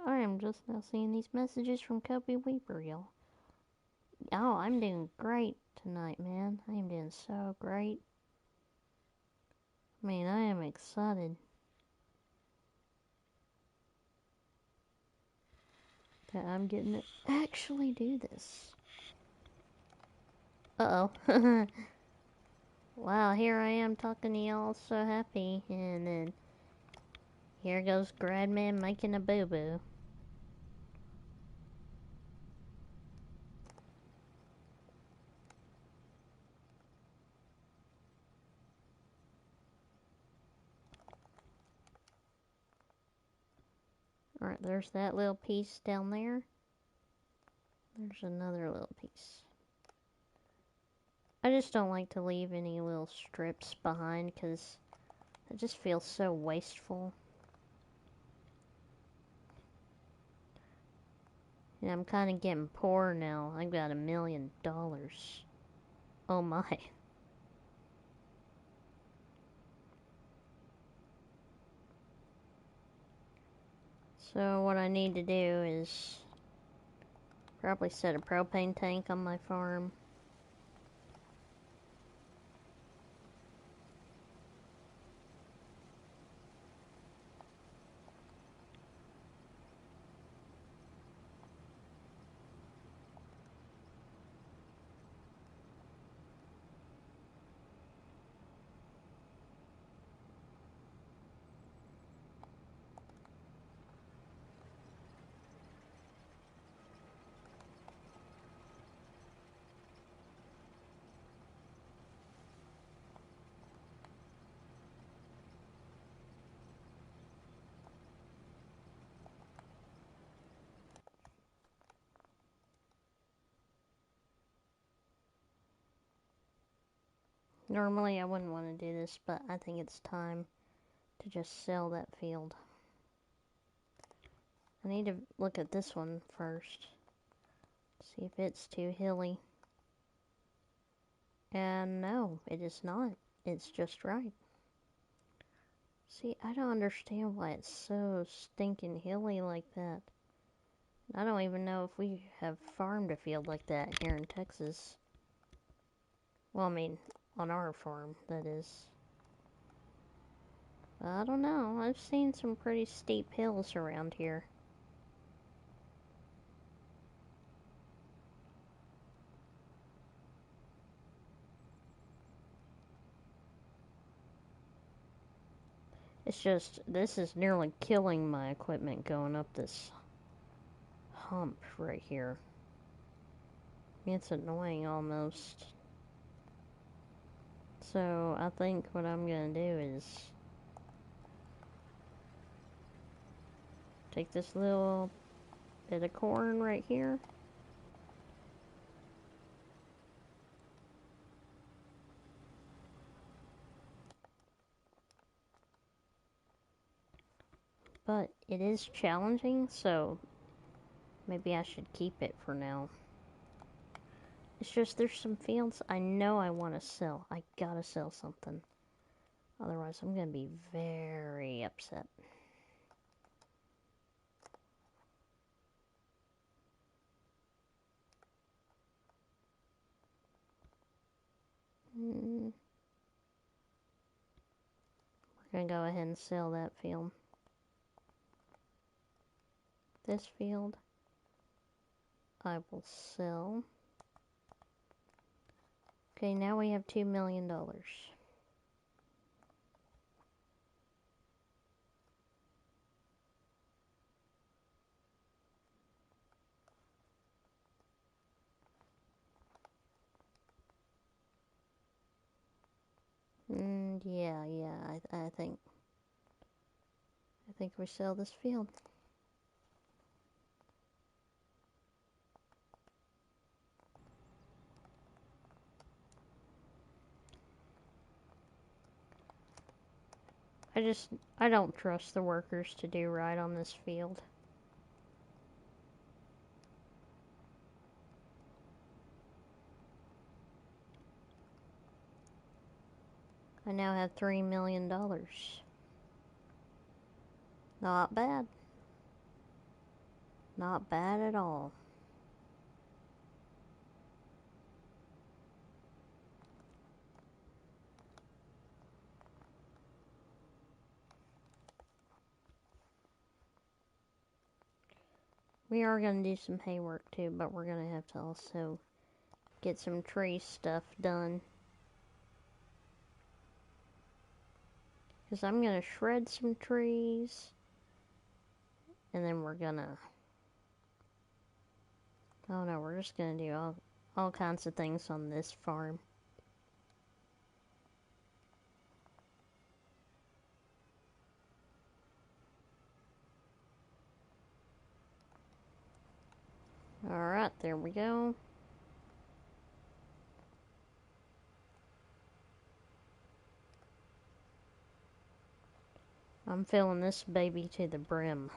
I am just now seeing these messages from Kobe Weeper, y'all. Oh, I'm doing great tonight, man. I am doing so great. I mean, I am excited that I'm getting to actually do this. Uh-oh. Wow, here I am talking to y'all so happy, and then here goes Gradman making a boo-boo. Alright, there's that little piece down there. There's another little piece. I just don't like to leave any little strips behind because it just feels so wasteful. And I'm kind of getting poor now. I've got $1 million. Oh my. So what I need to do is probably set a propane tank on my farm. Normally I wouldn't want to do this, but I think it's time to just sell that field. I need to look at this one first. See if it's too hilly. And no, it is not. It's just right. See, I don't understand why it's so stinking hilly like that. I don't even know if we have farmed a field like that here in Texas. Well, I mean, on our farm, that is. I don't know. I've seen some pretty steep hills around here. It's just, this is nearly killing my equipment going up this hump right here. It's annoying almost. So I think what I'm gonna do is take this little bit of corn right here. But it is challenging, so maybe I should keep it for now. It's just there's some fields I know I want to sell. I gotta sell something. Otherwise, I'm gonna be very upset. We're gonna go ahead and sell that field. This field, I will sell. Okay, now we have $2 million. Yeah, I think we sell this field. I don't trust the workers to do right on this field. I now have $3 million. Not bad. Not bad at all. We are going to do some hay work too, but we're going to have to also get some tree stuff done. Because I'm going to shred some trees. And then we're going to... Oh no, we're just going to do all kinds of things on this farm. Alright, there we go. I'm filling this baby to the brim.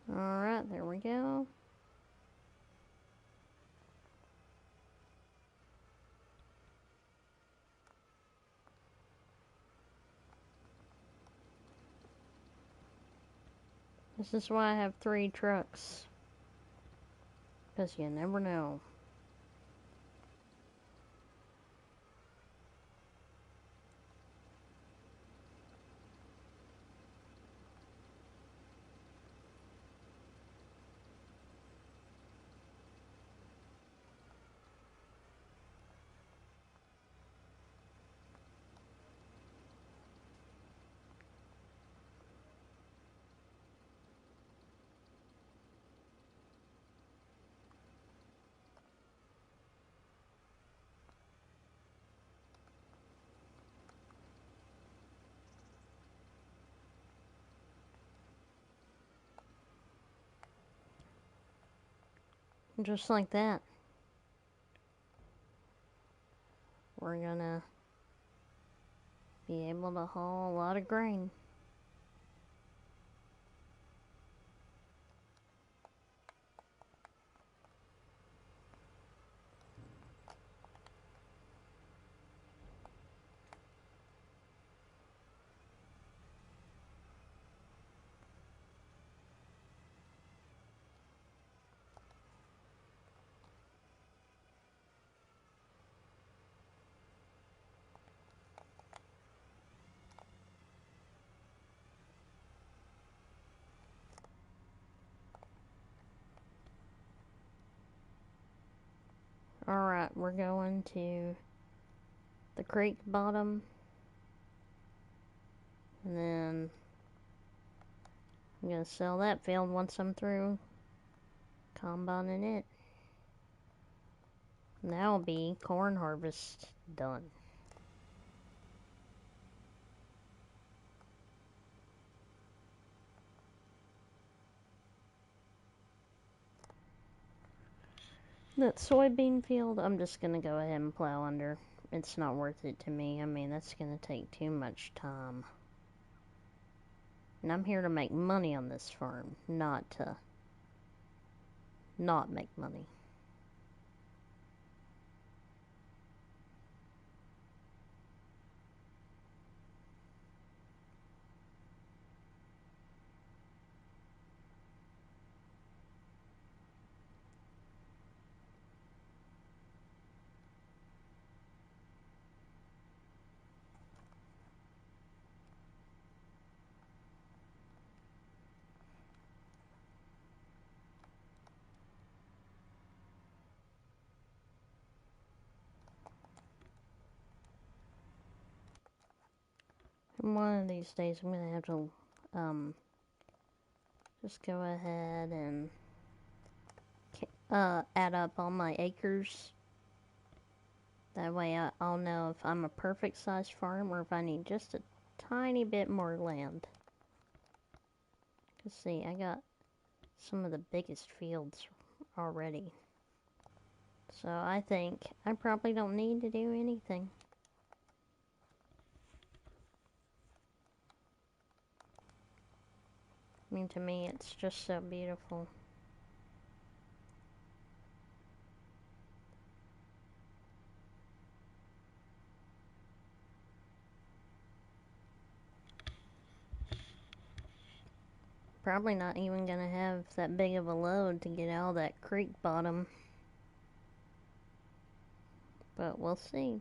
Alright, there we go. This is why I have 3 trucks. Because you never know. Just like that. We're gonna be able to haul a lot of grain. Alright, we're going to the creek bottom. And then I'm going to sell that field once I'm through combining it. And that'll be corn harvest done. That soybean field, I'm just going to go ahead and plow under. It's not worth it to me. I mean, that's going to take too much time. And I'm here to make money on this farm, not to not make money. And one of these days I'm going to have to just go ahead and add up all my acres. That way I'll know if I'm a perfect size farm or if I need just a tiny bit more land. Cause see, I got some of the biggest fields already. So I think I probably don't need to do anything. I mean, to me, it's just so beautiful. Probably not even gonna have that big of a load to get out of that creek bottom. But we'll see.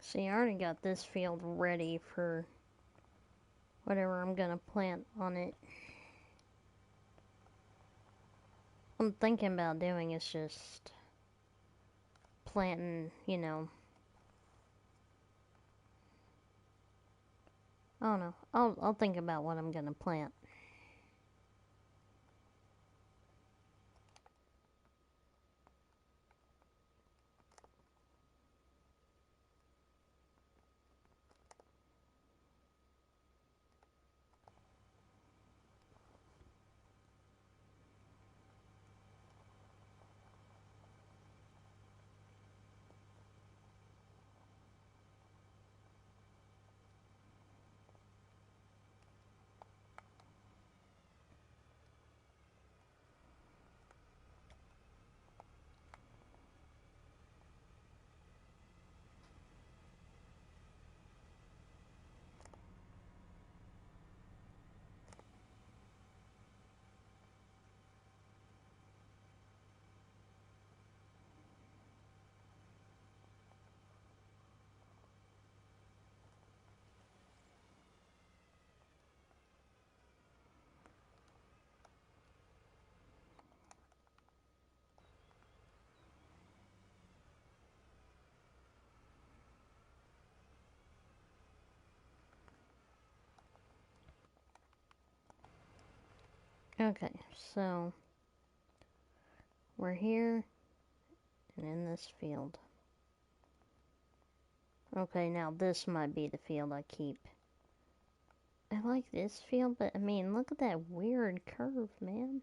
See, I already got this field ready for whatever I'm gonna plant on it. I'm thinking about doing is just planting, you know. I don't know. I'll think about what I'm gonna plant. Okay, so we're here and in this field. Okay, now this might be the field I keep. I like this field, but I mean, look at that weird curve, man.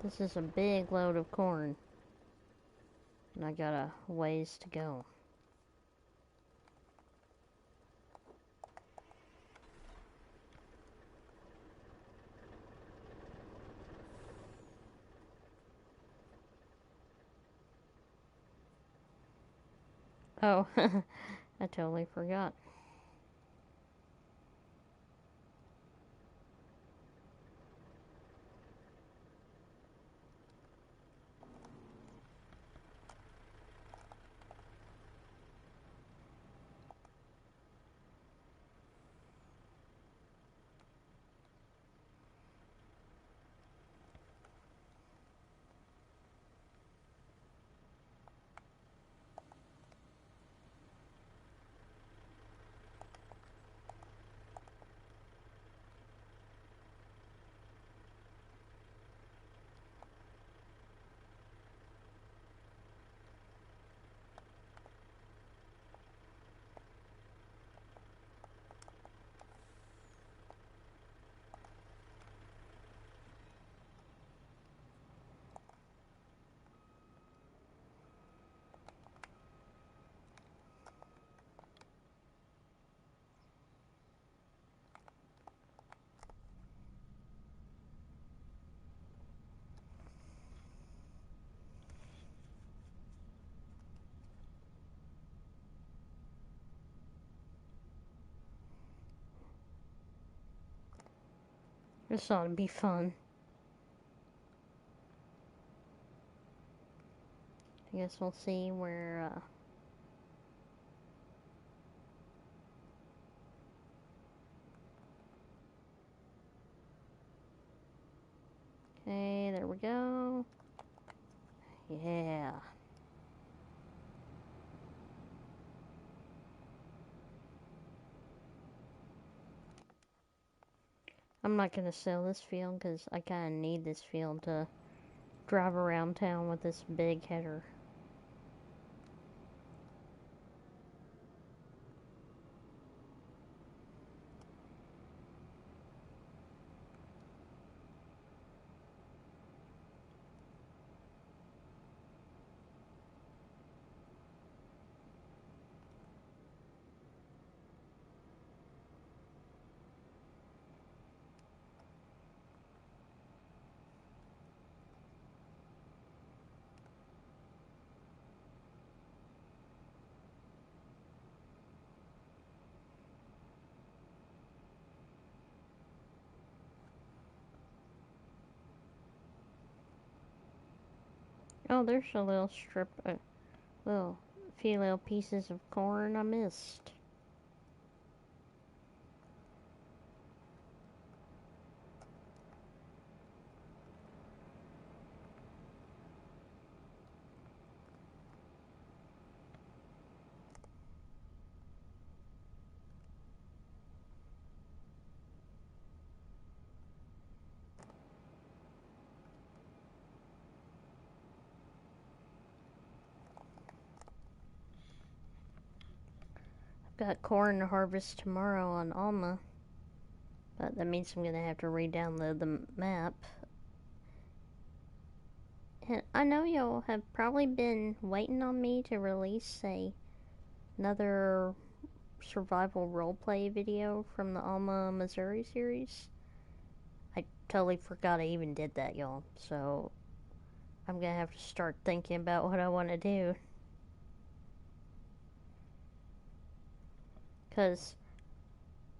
This is a big load of corn. And I got a ways to go. Oh, I totally forgot. This ought to be fun. I guess we'll see where, Okay, there we go. Yeah. I'm not gonna sell this field because I kind of need this field to drive around town with this big header. Oh, there's a little strip, few little pieces of corn I missed. Got corn to harvest tomorrow on Alma, but that means I'm gonna have to re-download the map. And I know y'all have probably been waiting on me to release another survival roleplay video from the Alma, Missouri series. I totally forgot I even did that, y'all. So I'm gonna have to start thinking about what I want to do. Because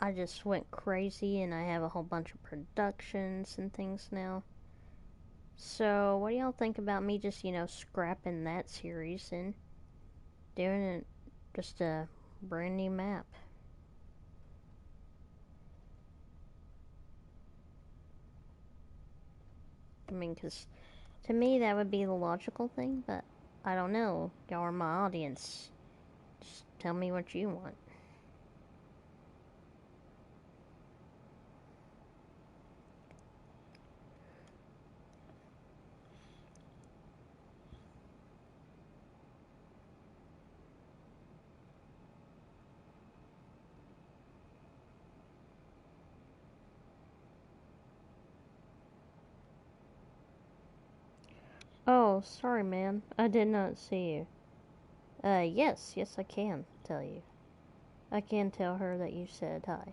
I just went crazy and I have a whole bunch of productions and things now. So, what do y'all think about me just, scrapping that series and doing it just a brand new map? I mean, because to me that would be the logical thing, but I don't know. Y'all are my audience. Just tell me what you want. Oh, sorry, ma'am. I did not see you. Yes, I can tell you. I can tell her that you said hi.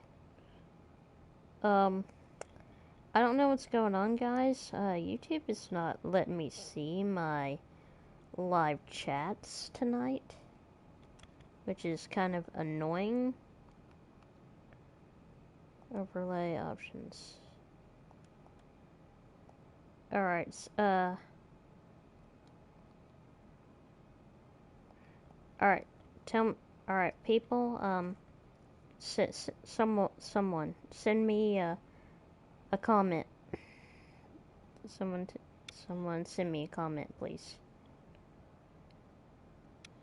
I don't know what's going on, guys. YouTube is not letting me see my live chats tonight, which is kind of annoying. Overlay options. Alright, alright, alright, people, someone, send me, a comment. Someone send me a comment, please.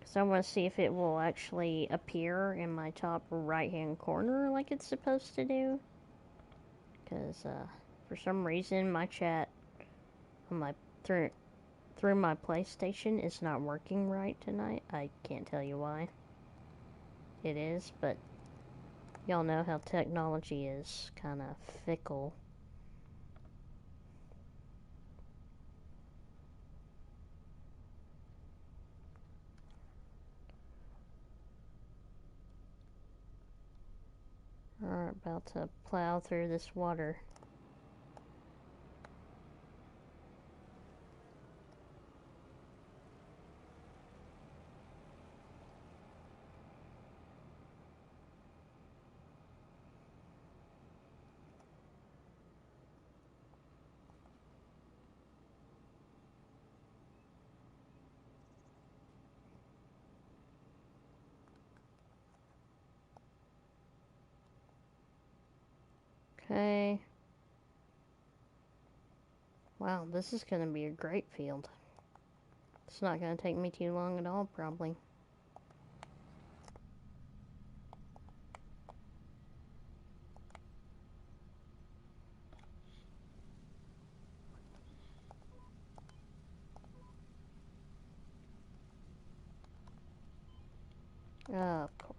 Because I want to see if it will actually appear in my top right-hand corner like it's supposed to do. Because, for some reason, my chat on my, through my PlayStation is not working right tonight. I can't tell you why it is, but y'all know how technology is kind of fickle. Alright, about to plow through this water. Okay. Wow, this is gonna be a great field. It's not gonna take me too long at all, probably. Of course.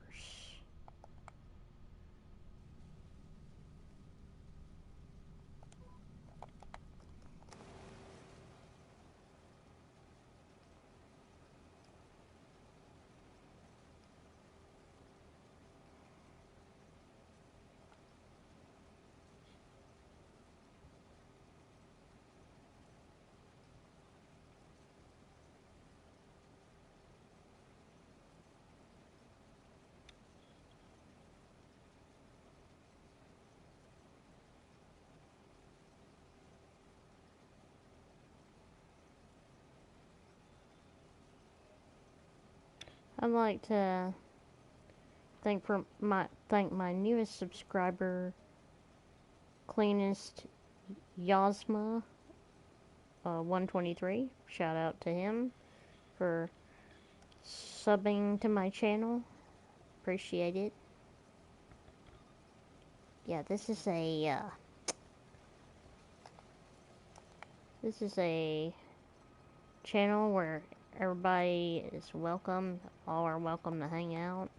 I'd like to thank my newest subscriber, Cleanest Yasma 123. Shout out to him for subbing to my channel. Appreciate it. Yeah, this is a channel where everybody is welcome. All are welcome to hang out.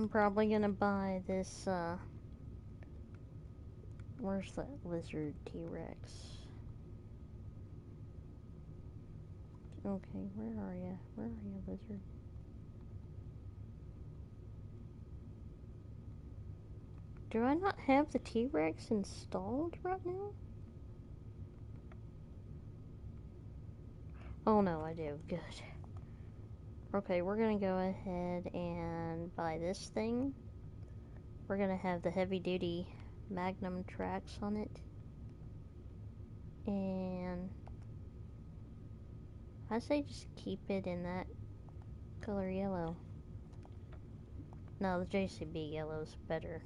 I'm probably gonna buy this, where's that lizard T-Rex? Okay, where are you? Where are you, lizard? Do I not have the T-Rex installed right now? Oh no, I do. Good. Okay, we're gonna go ahead and buy this thing. We're gonna have the heavy-duty Magnum tracks on it. And I say just keep it in that color yellow. No, the JCB yellow's better.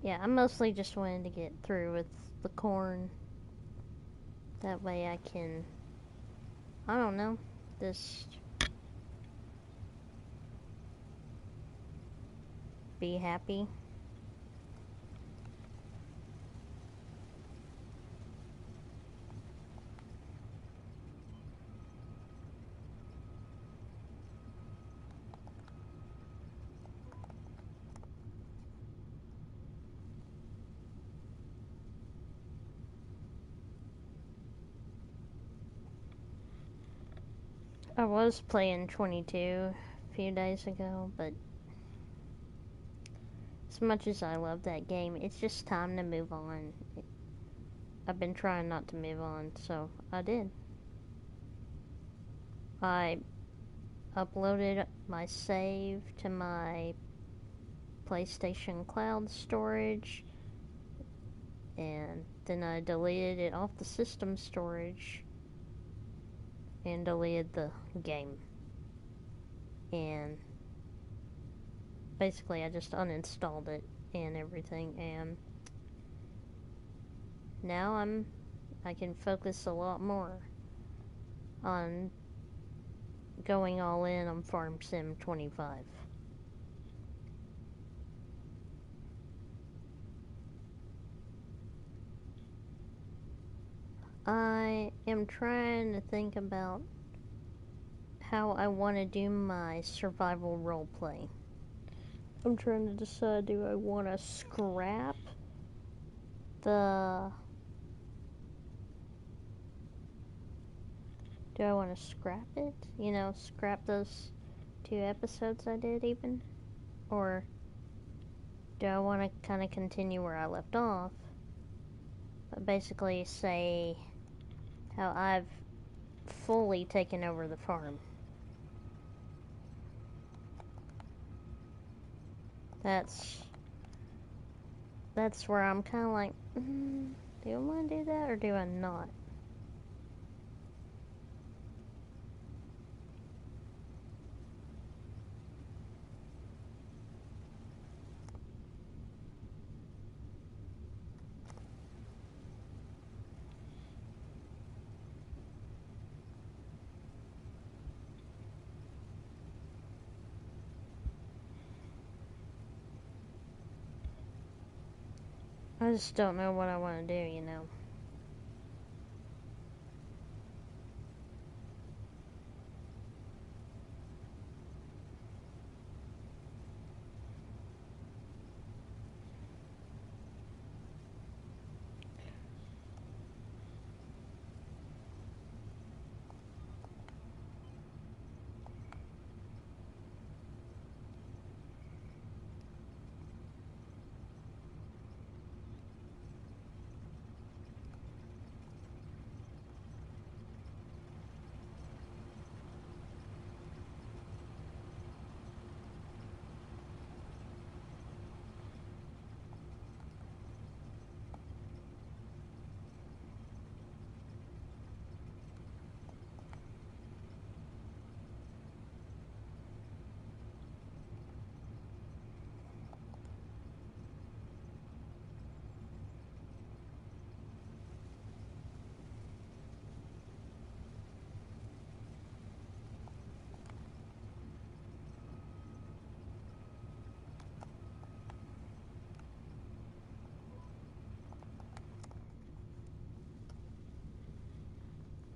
Yeah, I'm mostly just wanting to get through with the corn. That way I can, I don't know, just be happy. I was playing 22 a few days ago, but as much as I love that game, it's just time to move on. I've been trying not to move on, so I did. I uploaded my save to my PlayStation Cloud storage, and then I deleted it off the system storage and deleted the game. And basically I just uninstalled it and everything, and now I can focus a lot more on going all in on FS25. I am trying to think about how I want to do my survival roleplay. I'm trying to decide, do I want to scrap the... Do I want to scrap it? You know, scrap those 2 episodes I did even? Or do I want to kind of continue where I left off? But basically say how I've fully taken over the farm. That's where I'm kind of like, do I want to do that or do I not? I just don't know what I want to do, you know.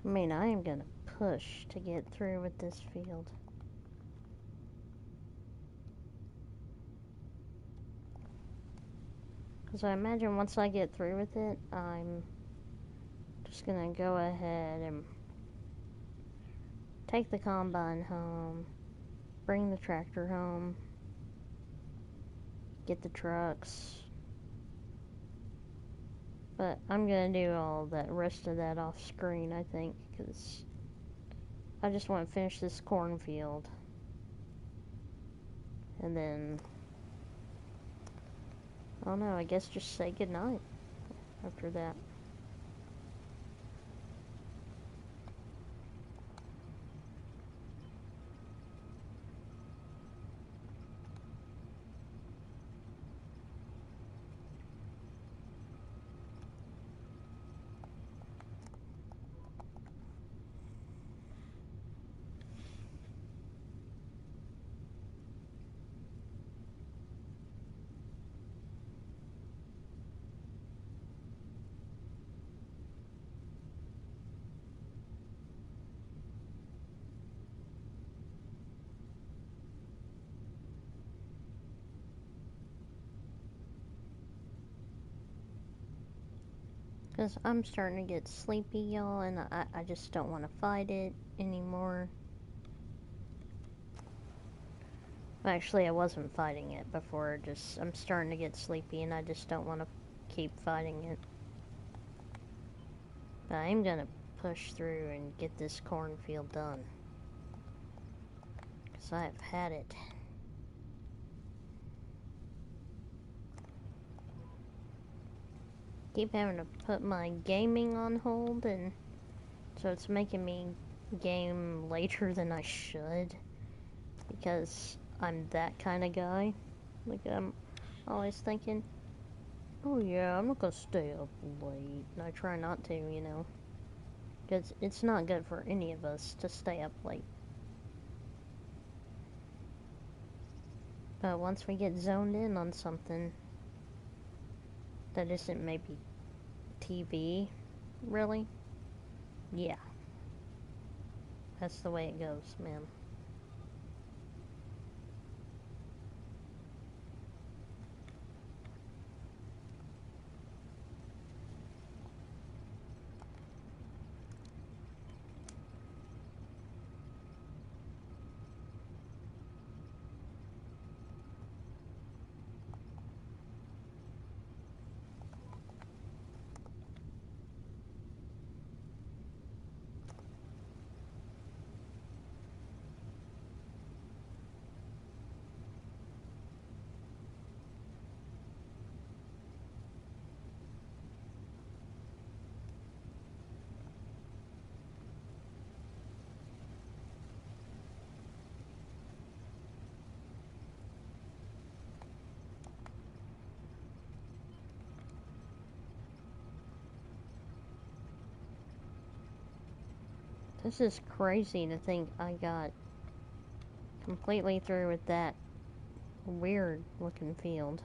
I mean, I am gonna push to get through with this field. Because I imagine once I get through with it, I'm just gonna go ahead and take the combine home, bring the tractor home, get the trucks. But I'm gonna do all that rest of that off screen, I think, because I just want to finish this cornfield. And then, I don't know, I guess just say goodnight after that. Because I'm starting to get sleepy, y'all, and I just don't want to fight it anymore. Actually, I wasn't fighting it before, just I'm starting to get sleepy and I just don't want to keep fighting it. But I'm gonna push through and get this cornfield done. Because I've had it. Keep having to put my gaming on hold, and so it's making me game later than I should. Because I'm that kind of guy. Like, I'm always thinking, oh yeah, I'm not gonna stay up late. And I try not to, you know. Because it's not good for any of us to stay up late. But once we get zoned in on something that isn't maybe TV, really, yeah. That's the way it goes, man. This is crazy to think I got completely through with that weird looking field.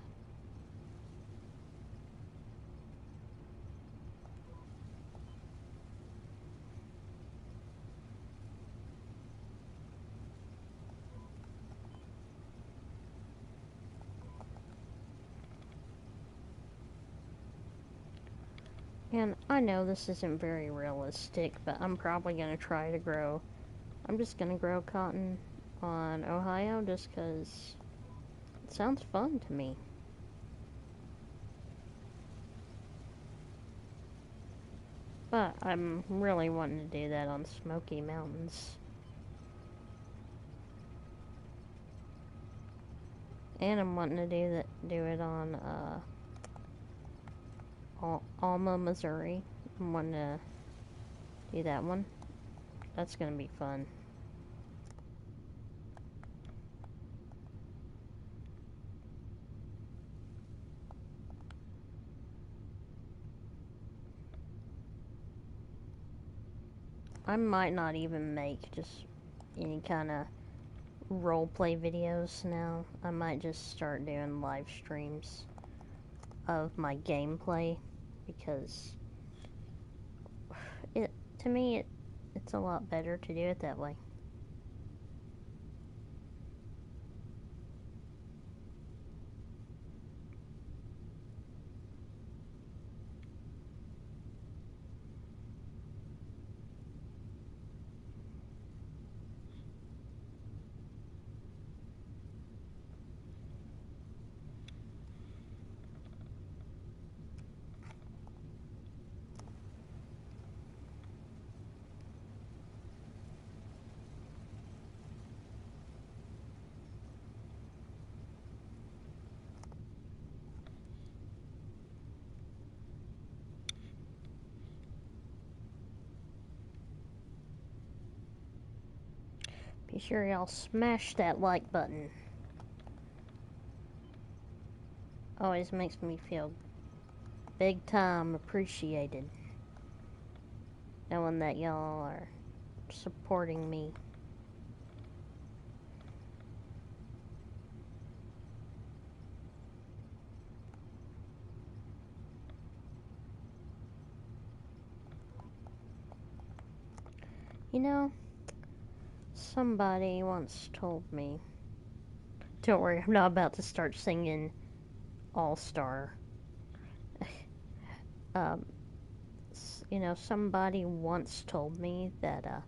And I know this isn't very realistic, but I'm probably going to try to grow. I'm just going to grow cotton on Ohio just because it sounds fun to me. But I'm really wanting to do that on Smoky Mountains. And I'm wanting to do it on Alma, Missouri. I'm wanting to do that one. That's gonna be fun. I might not even make just any kind of roleplay videos now. I might just start doing live streams of my gameplay because to me It's a lot better to do it that way. Be sure y'all smash that like button. Always makes me feel big time appreciated, knowing that y'all are supporting me. You know, somebody once told me, don't worry, I'm not about to start singing All Star. um, somebody once told me that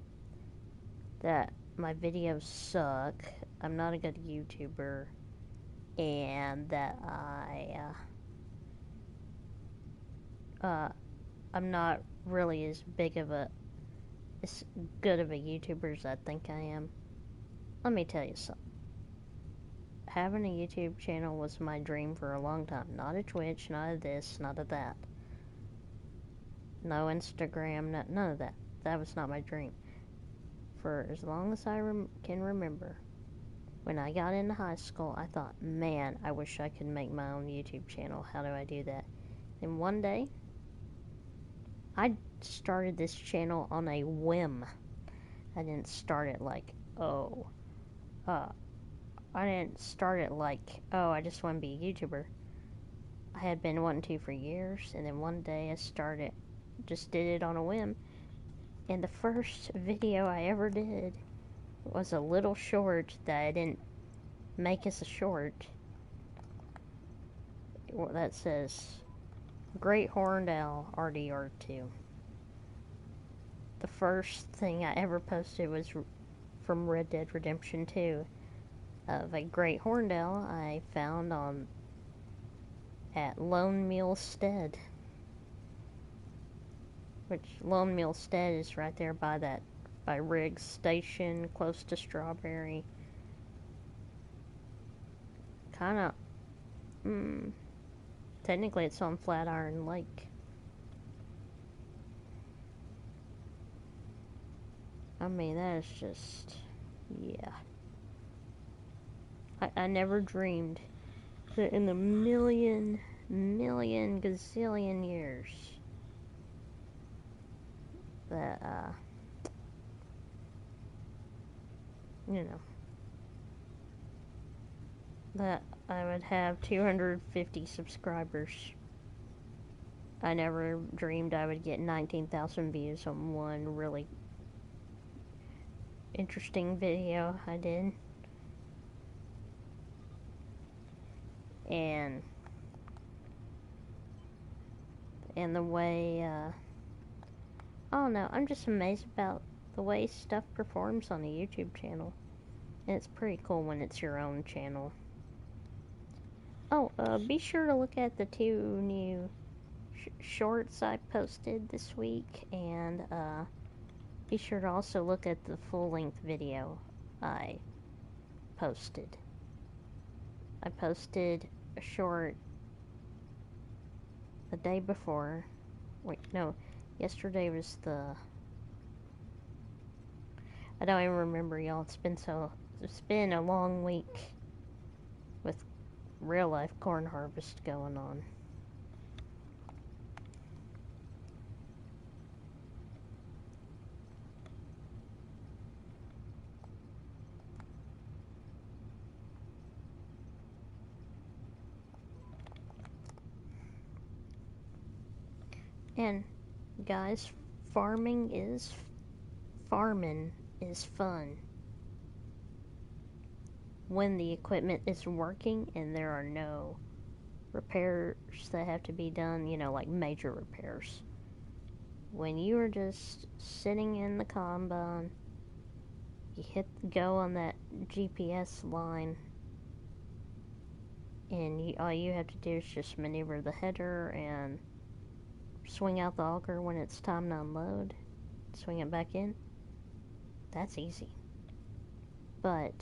my videos suck, I'm not a good YouTuber, and that I'm not really as good of a YouTuber as I think I am. Let me tell you something. Having a YouTube channel was my dream for a long time. Not a Twitch, not a this, not a that. No Instagram, none of that. That was not my dream. For as long as I can remember, when I got into high school, I thought, man, I wish I could make my own YouTube channel. How do I do that? And one day, I started this channel on a whim. I didn't start it like, I didn't start it like, I just want to be a YouTuber. I had been wanting to for years, and then one day I just did it on a whim. And the first video I ever did was a little short that I didn't make as a short. That says, Great Horned Owl RDR2. The first thing I ever posted was from Red Dead Redemption 2 of a great horned owl I found at Lone Mule Stead. Which Lone Mule Stead is right there by Riggs Station, close to Strawberry. Kinda, technically it's on Flatiron Lake. I mean, that is just, yeah. I never dreamed that in the million gazillion years that, that I would have 250 subscribers. I never dreamed I would get 19,000 views on one really interesting video I did. And the way, I don't know, I'm just amazed about the way stuff performs on a YouTube channel. And it's pretty cool when it's your own channel. Oh, be sure to look at the 2 new shorts I posted this week, and be sure to also look at the full-length video I posted. I posted a short the day before. Wait, no, yesterday was I don't even remember, y'all. It's been a long week with real life corn harvest going on. And guys, farming is farming is fun when the equipment is working and there are no repairs that have to be done, like major repairs. When you are just sitting in the combine, you hit go on that GPS line, and all you have to do is just maneuver the header and swing out the auger when it's time to unload, swing it back in. That's easy. But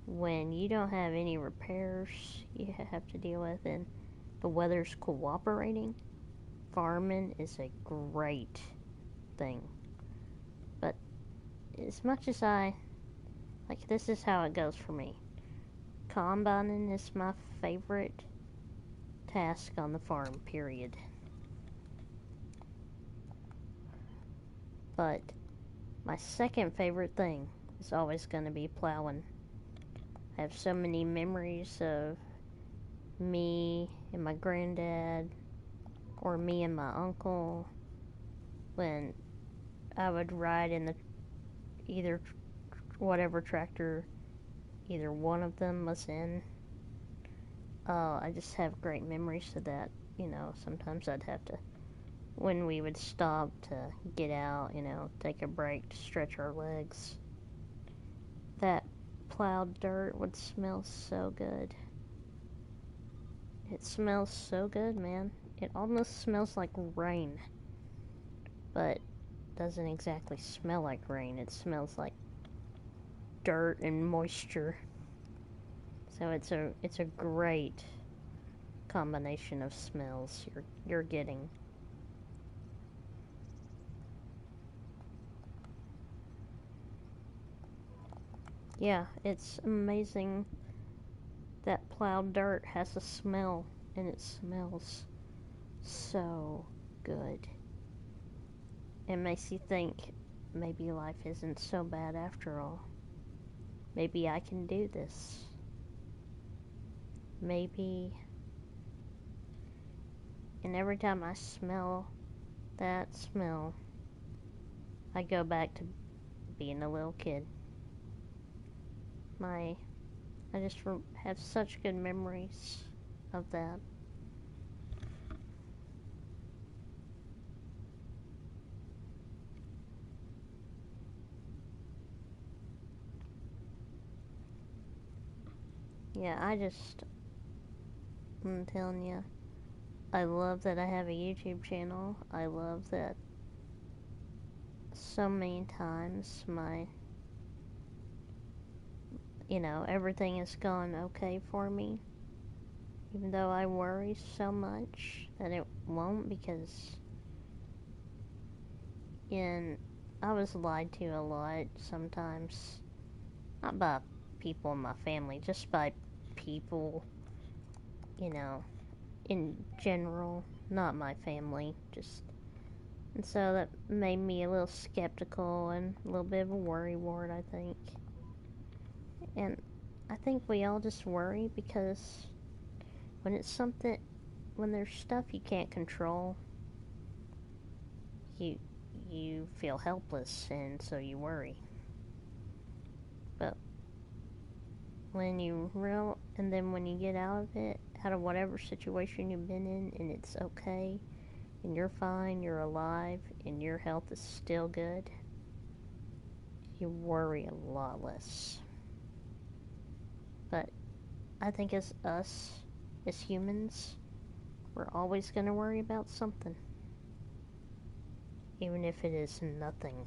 when you don't have any repairs you have to deal with and the weather's cooperating, farming is a great thing. But as much as this is how it goes for me. Combining is my favorite task on the farm, period. But my second favorite thing is always going to be plowing. I have so many memories of me and my granddad, or me and my uncle, when I would ride in either whatever tractor either one of them was in. I just have great memories of that. Sometimes I'd have to, when we would stop to get out, take a break to stretch our legs, that plowed dirt would smell so good. It smells so good, man. It almost smells like rain, but doesn't exactly smell like rain. It smells like dirt and moisture. So it's a great combination of smells you're getting. Yeah, it's amazing that plowed dirt has a smell, and it smells so good. It makes you think maybe life isn't so bad after all. Maybe I can do this. Maybe. And every time I smell that smell, I go back to being a little kid. I just have such good memories of that. Yeah, I'm telling you, I love that I have a YouTube channel. I love that so many times everything has gone okay for me. Even though I worry so much that it won't, because I was lied to a lot sometimes. Not by people in my family, just by people, in general, not my family, and so that made me a little skeptical and a little bit of a worrywart, I think. And I think we all just worry because when there's stuff you can't control, you feel helpless, and so you worry. But when you get out of whatever situation you've been in, and it's okay, and you're fine, you're alive, and your health is still good, you worry a lot less. But I think as humans, we're always going to worry about something, even if it is nothing.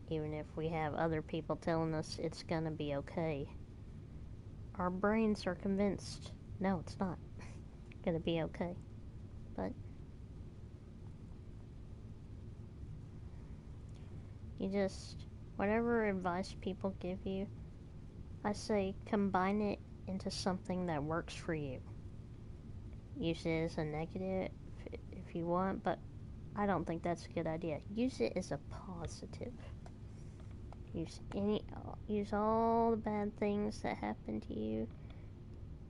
Even if we have other people telling us it's going to be okay, our brains are convinced, no, it's not going to be okay. But whatever advice people give you, I say combine it into something that works for you. Use it as a negative if you want, but I don't think that's a good idea. Use it as a positive. Use all the bad things that happen to you.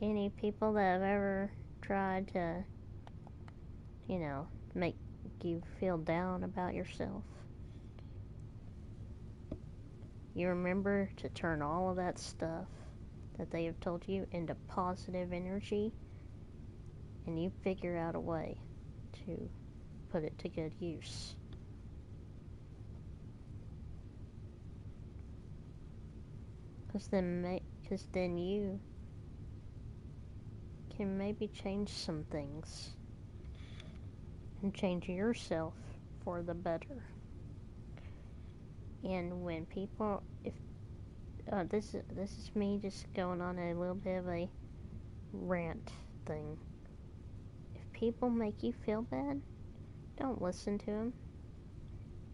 Any people that have ever tried to, make you feel down about yourself, you remember to turn all of that stuff that they have told you into positive energy, and you figure out a way to put it to good use. Because then you can maybe change some things and change yourself for the better. And when people, if this is me just going on a little bit of a rant thing. If people make you feel bad, don't listen to them,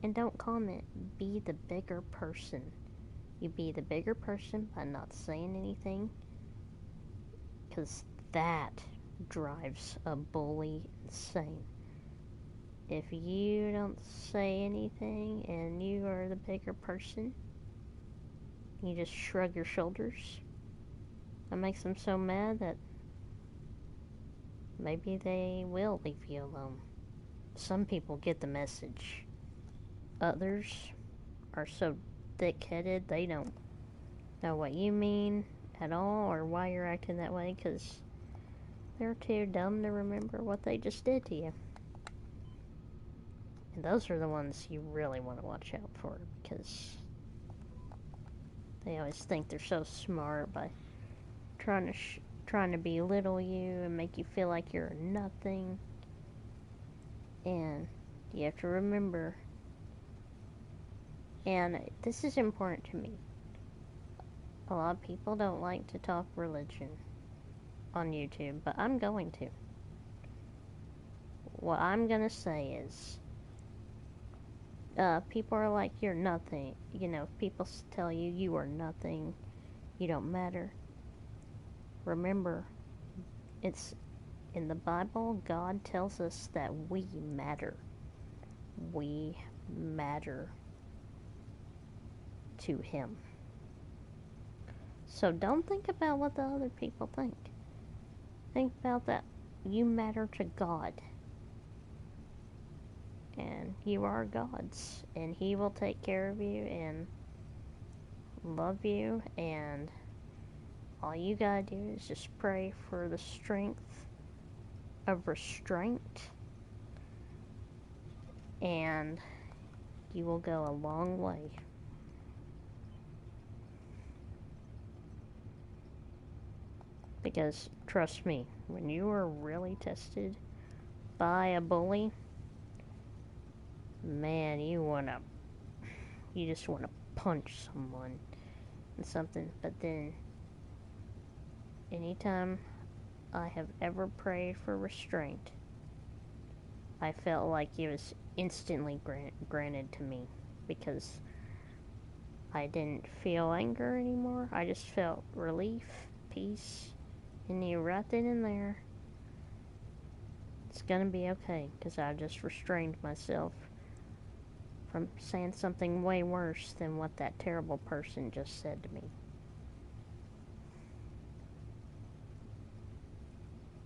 and don't comment. Be the bigger person. You be the bigger person by not saying anything, because that drives a bully insane. If you don't say anything and you are the bigger person, you just shrug your shoulders, that makes them so mad that maybe they will leave you alone. Some people get the message. Others are so thick-headed they don't know what you mean at all or why you're acting that way, because they're too dumb to remember what they just did to you. And those are the ones you really want to watch out for, because they always think they're so smart by trying to belittle you and make you feel like you're nothing. And you have to remember, and this is important to me, a lot of people don't like to talk religion on YouTube, but I'm going to. What I'm going to say is, people are like, you're nothing. You know, people tell you, you are nothing, you don't matter. Remember, it's in the Bible, God tells us that we matter. We matter to Him. So don't think about what the other people think. Think about that. You matter to God. And you are God's. And He will take care of you and love you. And all you gotta do is just pray for the strength of restraint. And you will go a long way. Because, trust me, when you are really tested by a bully, man, you just wanna punch someone and something. But then, anytime I have ever prayed for restraint, I felt like it was instantly granted to me, because I didn't feel anger anymore. I just felt relief, peace, and knew right then and there it's gonna be okay, because I just restrained myself from saying something way worse than what that terrible person just said to me.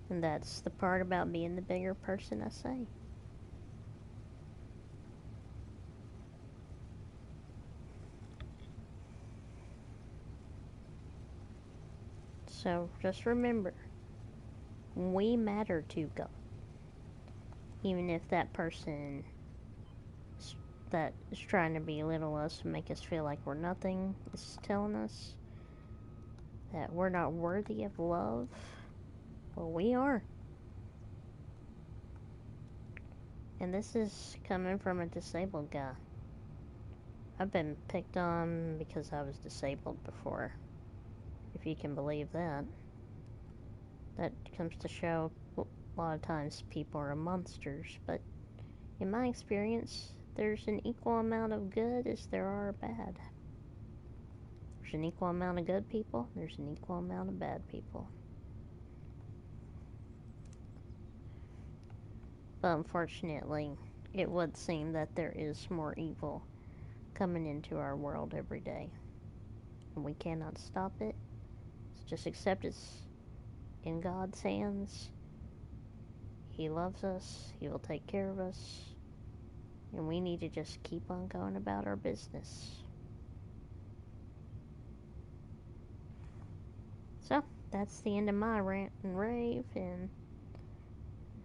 And that's the part about being the bigger person, I say. So just remember, we matter to God. Even if that person that is trying to belittle us and make us feel like we're nothing is telling us that we're not worthy of love, well, we are. And this is coming from a disabled guy. I've been picked on because I was disabled before, if you can believe that. That comes to show a lot of times people are monsters, but in my experience, there's an equal amount of good as there are bad. There's an equal amount of good people, there's an equal amount of bad people. But unfortunately, it would seem that there is more evil coming into our world every day. And we cannot stop it. Just accept it's in God's hands. He loves us. He will take care of us. And we need to just keep on going about our business. So, that's the end of my rant and rave, and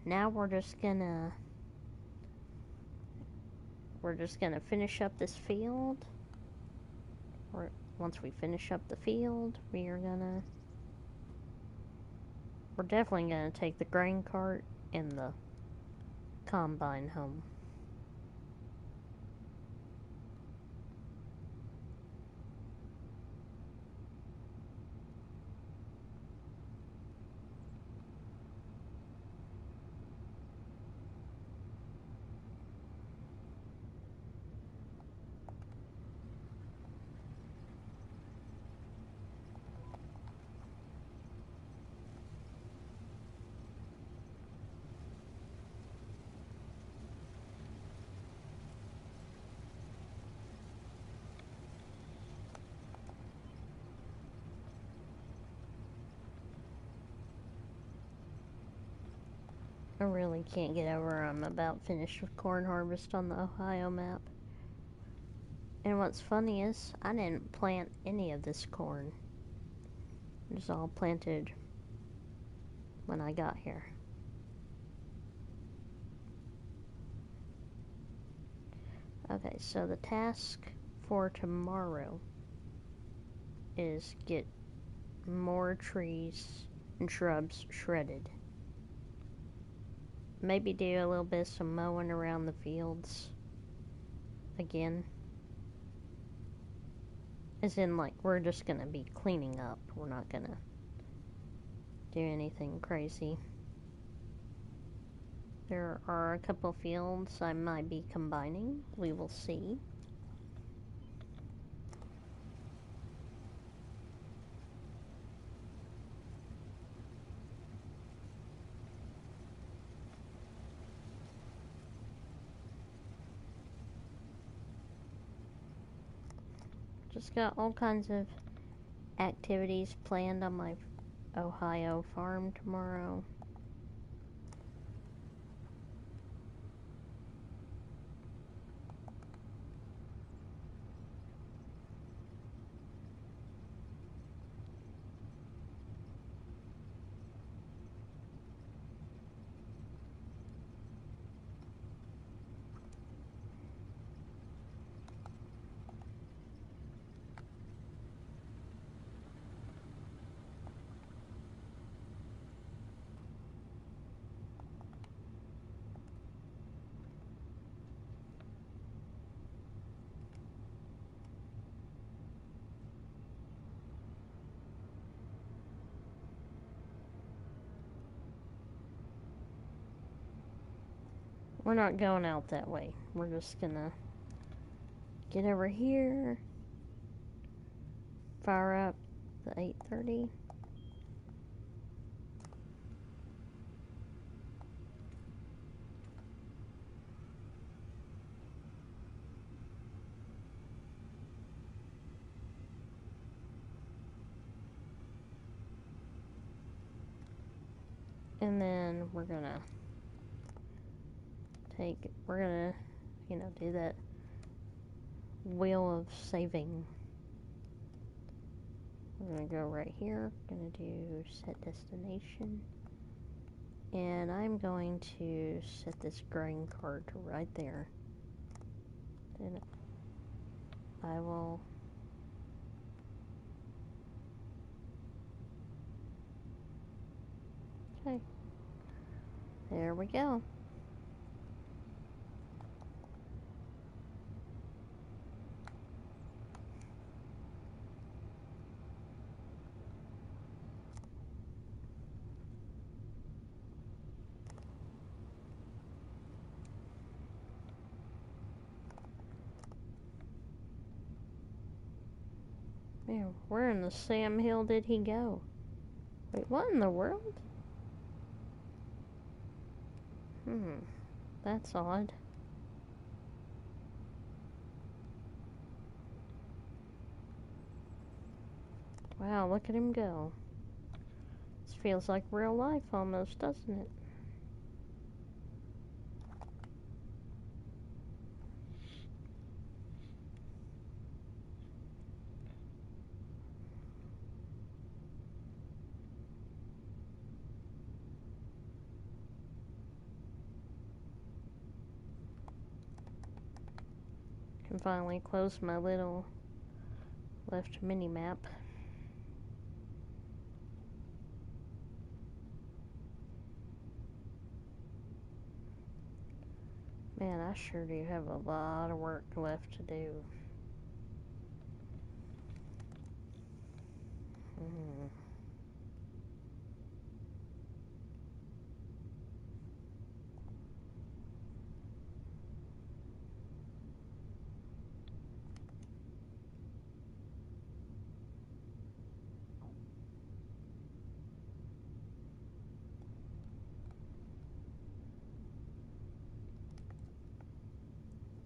now we're just gonna finish up this field. Or once we finish up the field, we're definitely gonna take the grain cart and the combine home. I really can't get over I'm about finished with corn harvest on the Ohio map. And what's funny is, I didn't plant any of this corn. It was all planted when I got here. Okay, so the task for tomorrow is get more trees and shrubs shredded. Maybe do a little bit of some mowing around the fields again. As in, like, we're just gonna be cleaning up. We're not gonna do anything crazy. There are a couple fields I might be combining. We will see. Just got all kinds of activities planned on my Ohio farm tomorrow. We're not going out that way. We're just gonna get over here, fire up the 830. And then we're gonna do that wheel of saving. We're gonna go right here, gonna do set destination. And I'm going to set this grain cart right there. Then I will okay. There we go. Man, where in the Sam Hill did he go? Wait, what in the world? That's odd. Wow, look at him go. This feels like real life almost, doesn't it? And finally close my little left mini map. Man, I sure do have a lot of work left to do.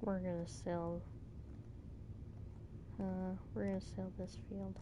We're gonna sell this field.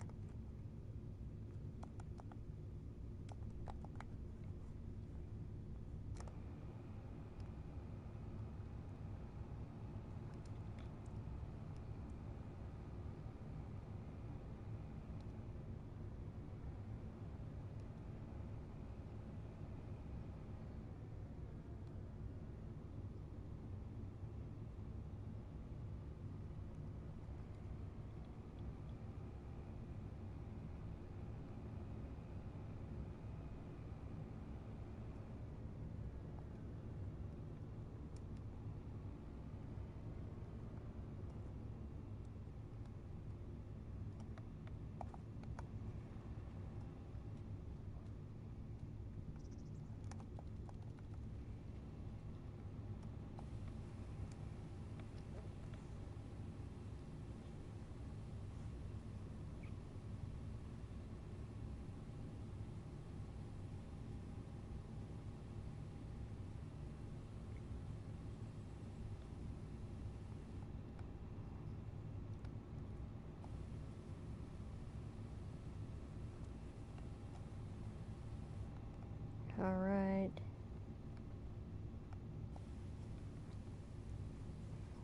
Alright.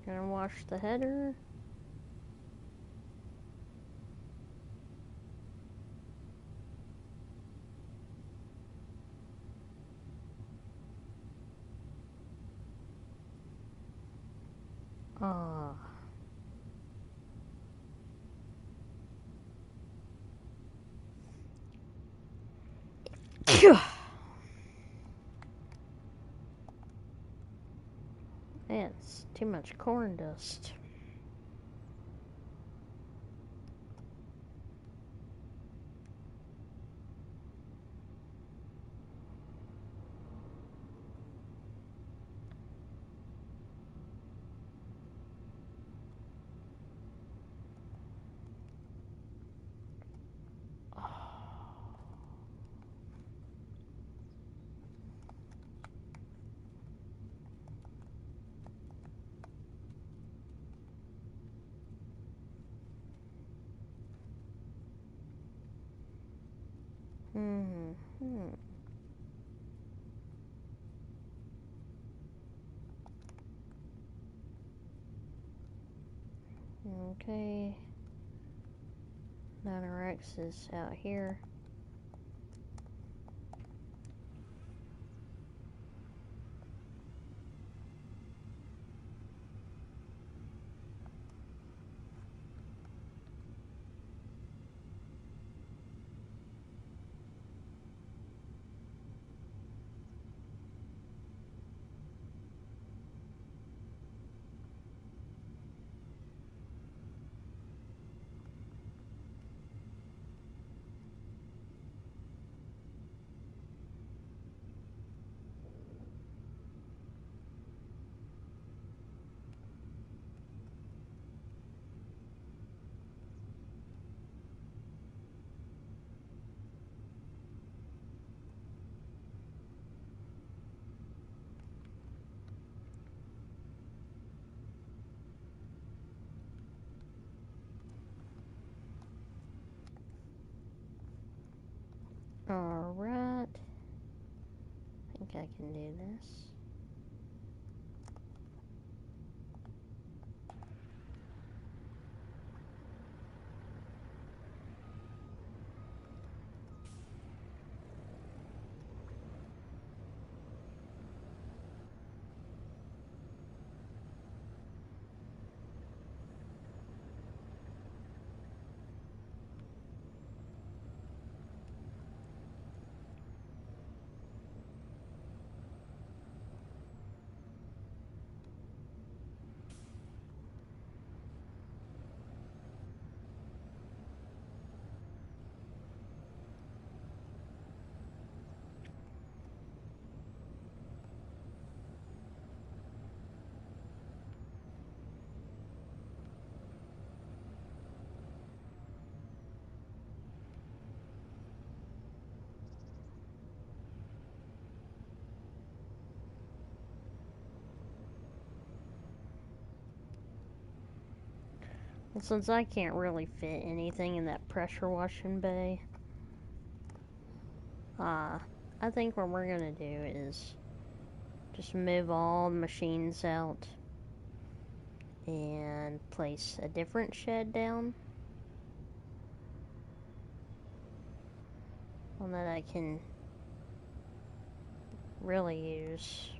Gonna wash the header. Ah. Phew. Man, it's too much corn dust. Okay. Nanorex is out here. Alright. I think I can do this. And since I can't really fit anything in that pressure washing bay, I think what we're gonna do is just move all the machines out and place a different shed down. One that I can really use.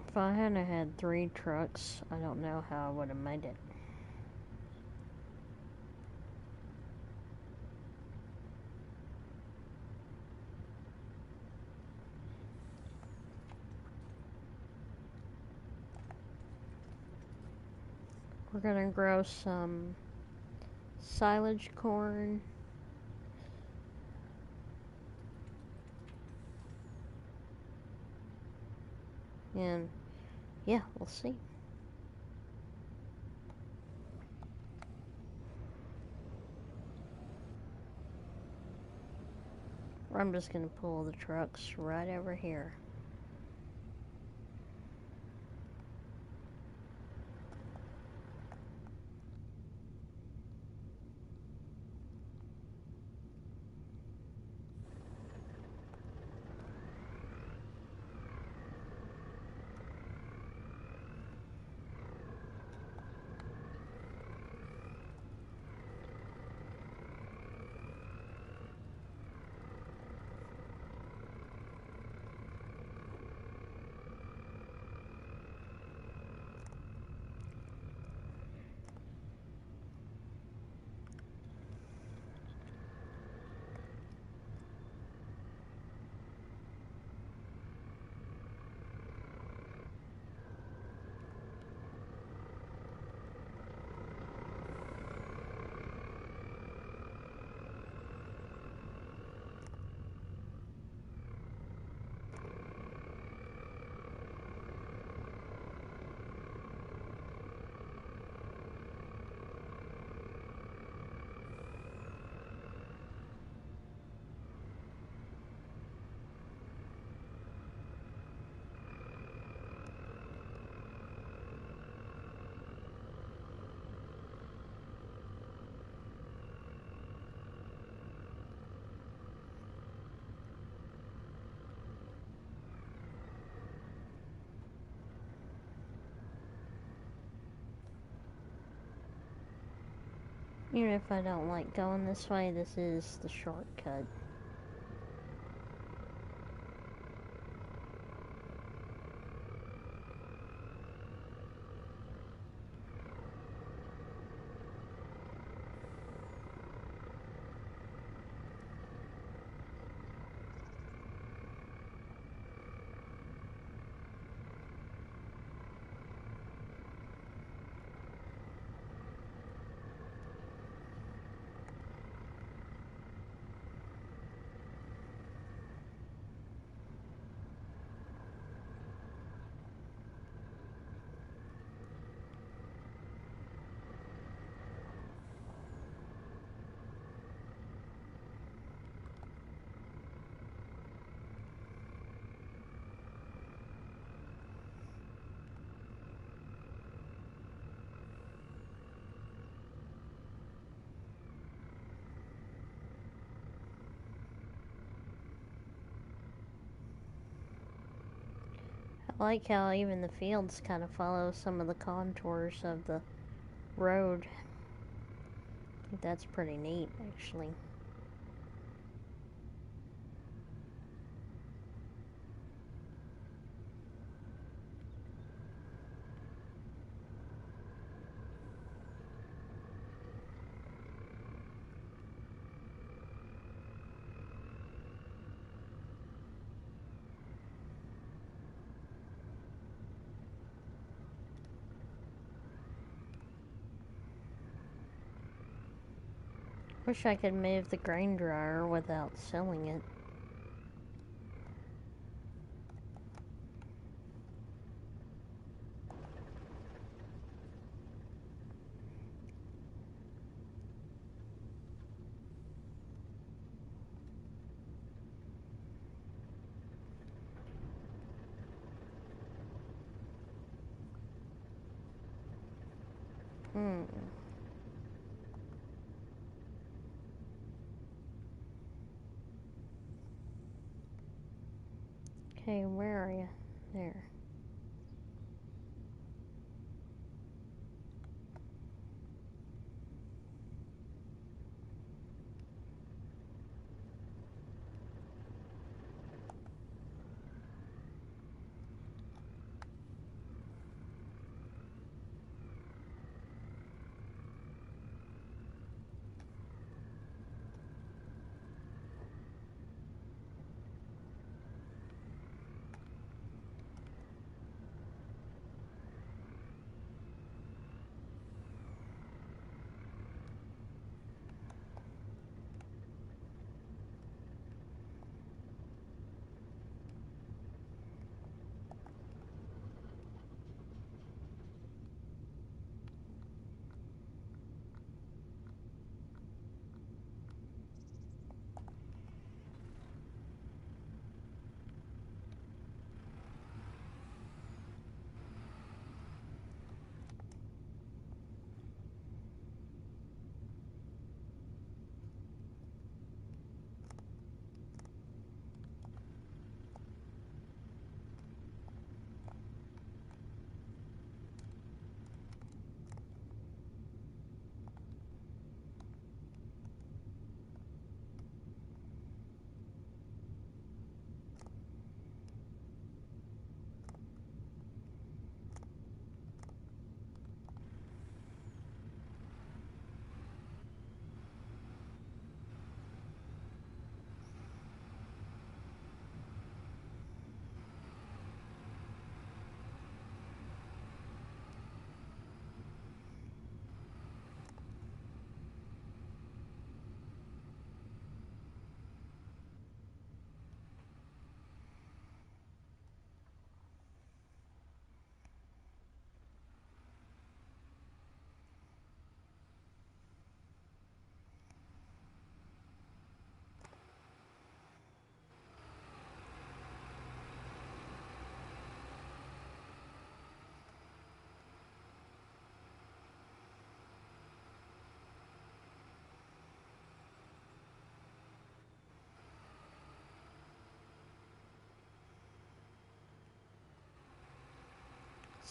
If I hadn't had 3 trucks, I don't know how I would have made it. We're gonna grow some silage corn. And yeah, we'll see. I'm just gonna pull the trucks right over here. Even if I don't like going this way, this is the shortcut. I like how even the fields kind of follow some of the contours of the road. I think that's pretty neat, actually. Wish I could move the grain dryer without selling it. Okay, where are you? There.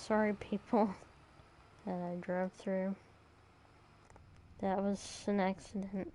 sorry, people, that I drove through. That was an accident.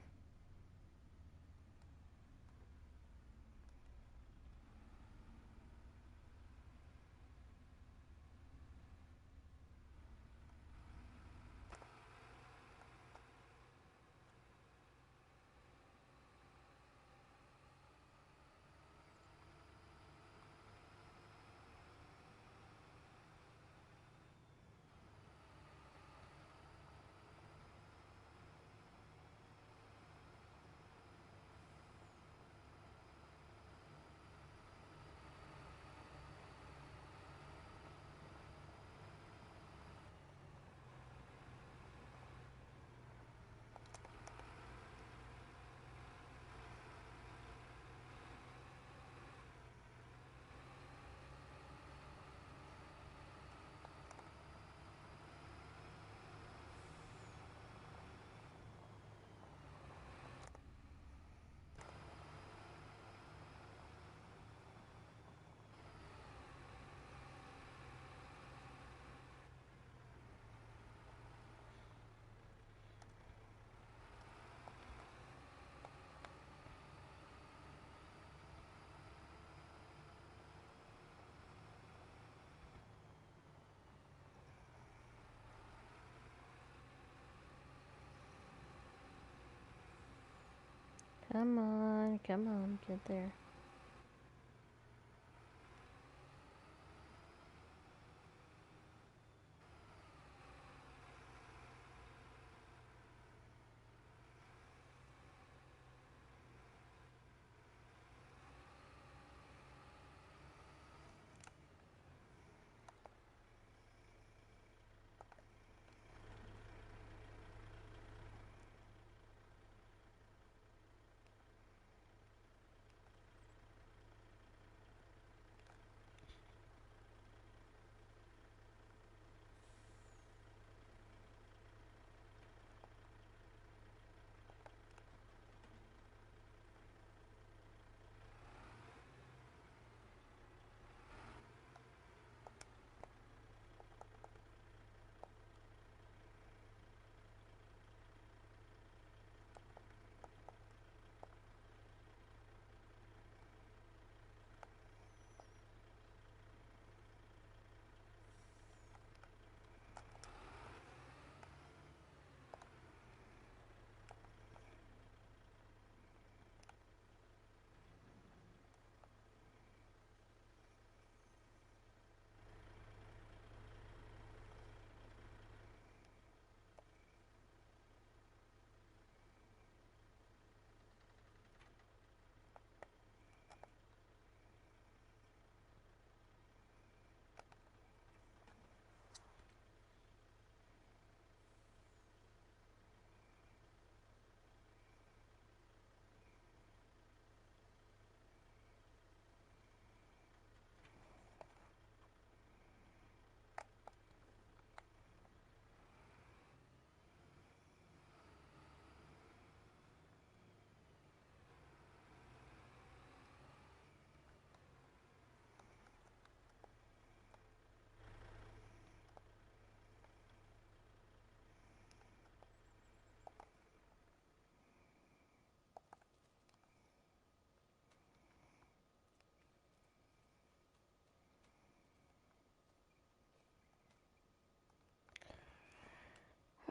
Come on, get there.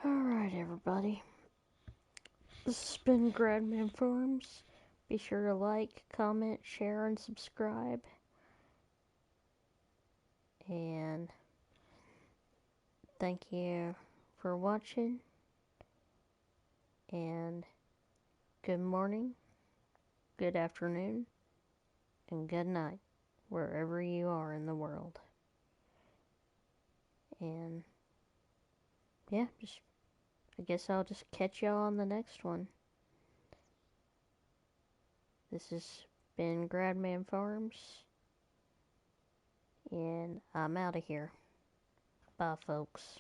Alright, everybody. This has been Gradman Farms. Be sure to like, comment, share, and subscribe. And thank you for watching. And good morning, good afternoon, and good night, wherever you are in the world. And yeah, I guess I'll just catch y'all on the next one. This has been Gradman Farms, and I'm out of here. Bye, folks.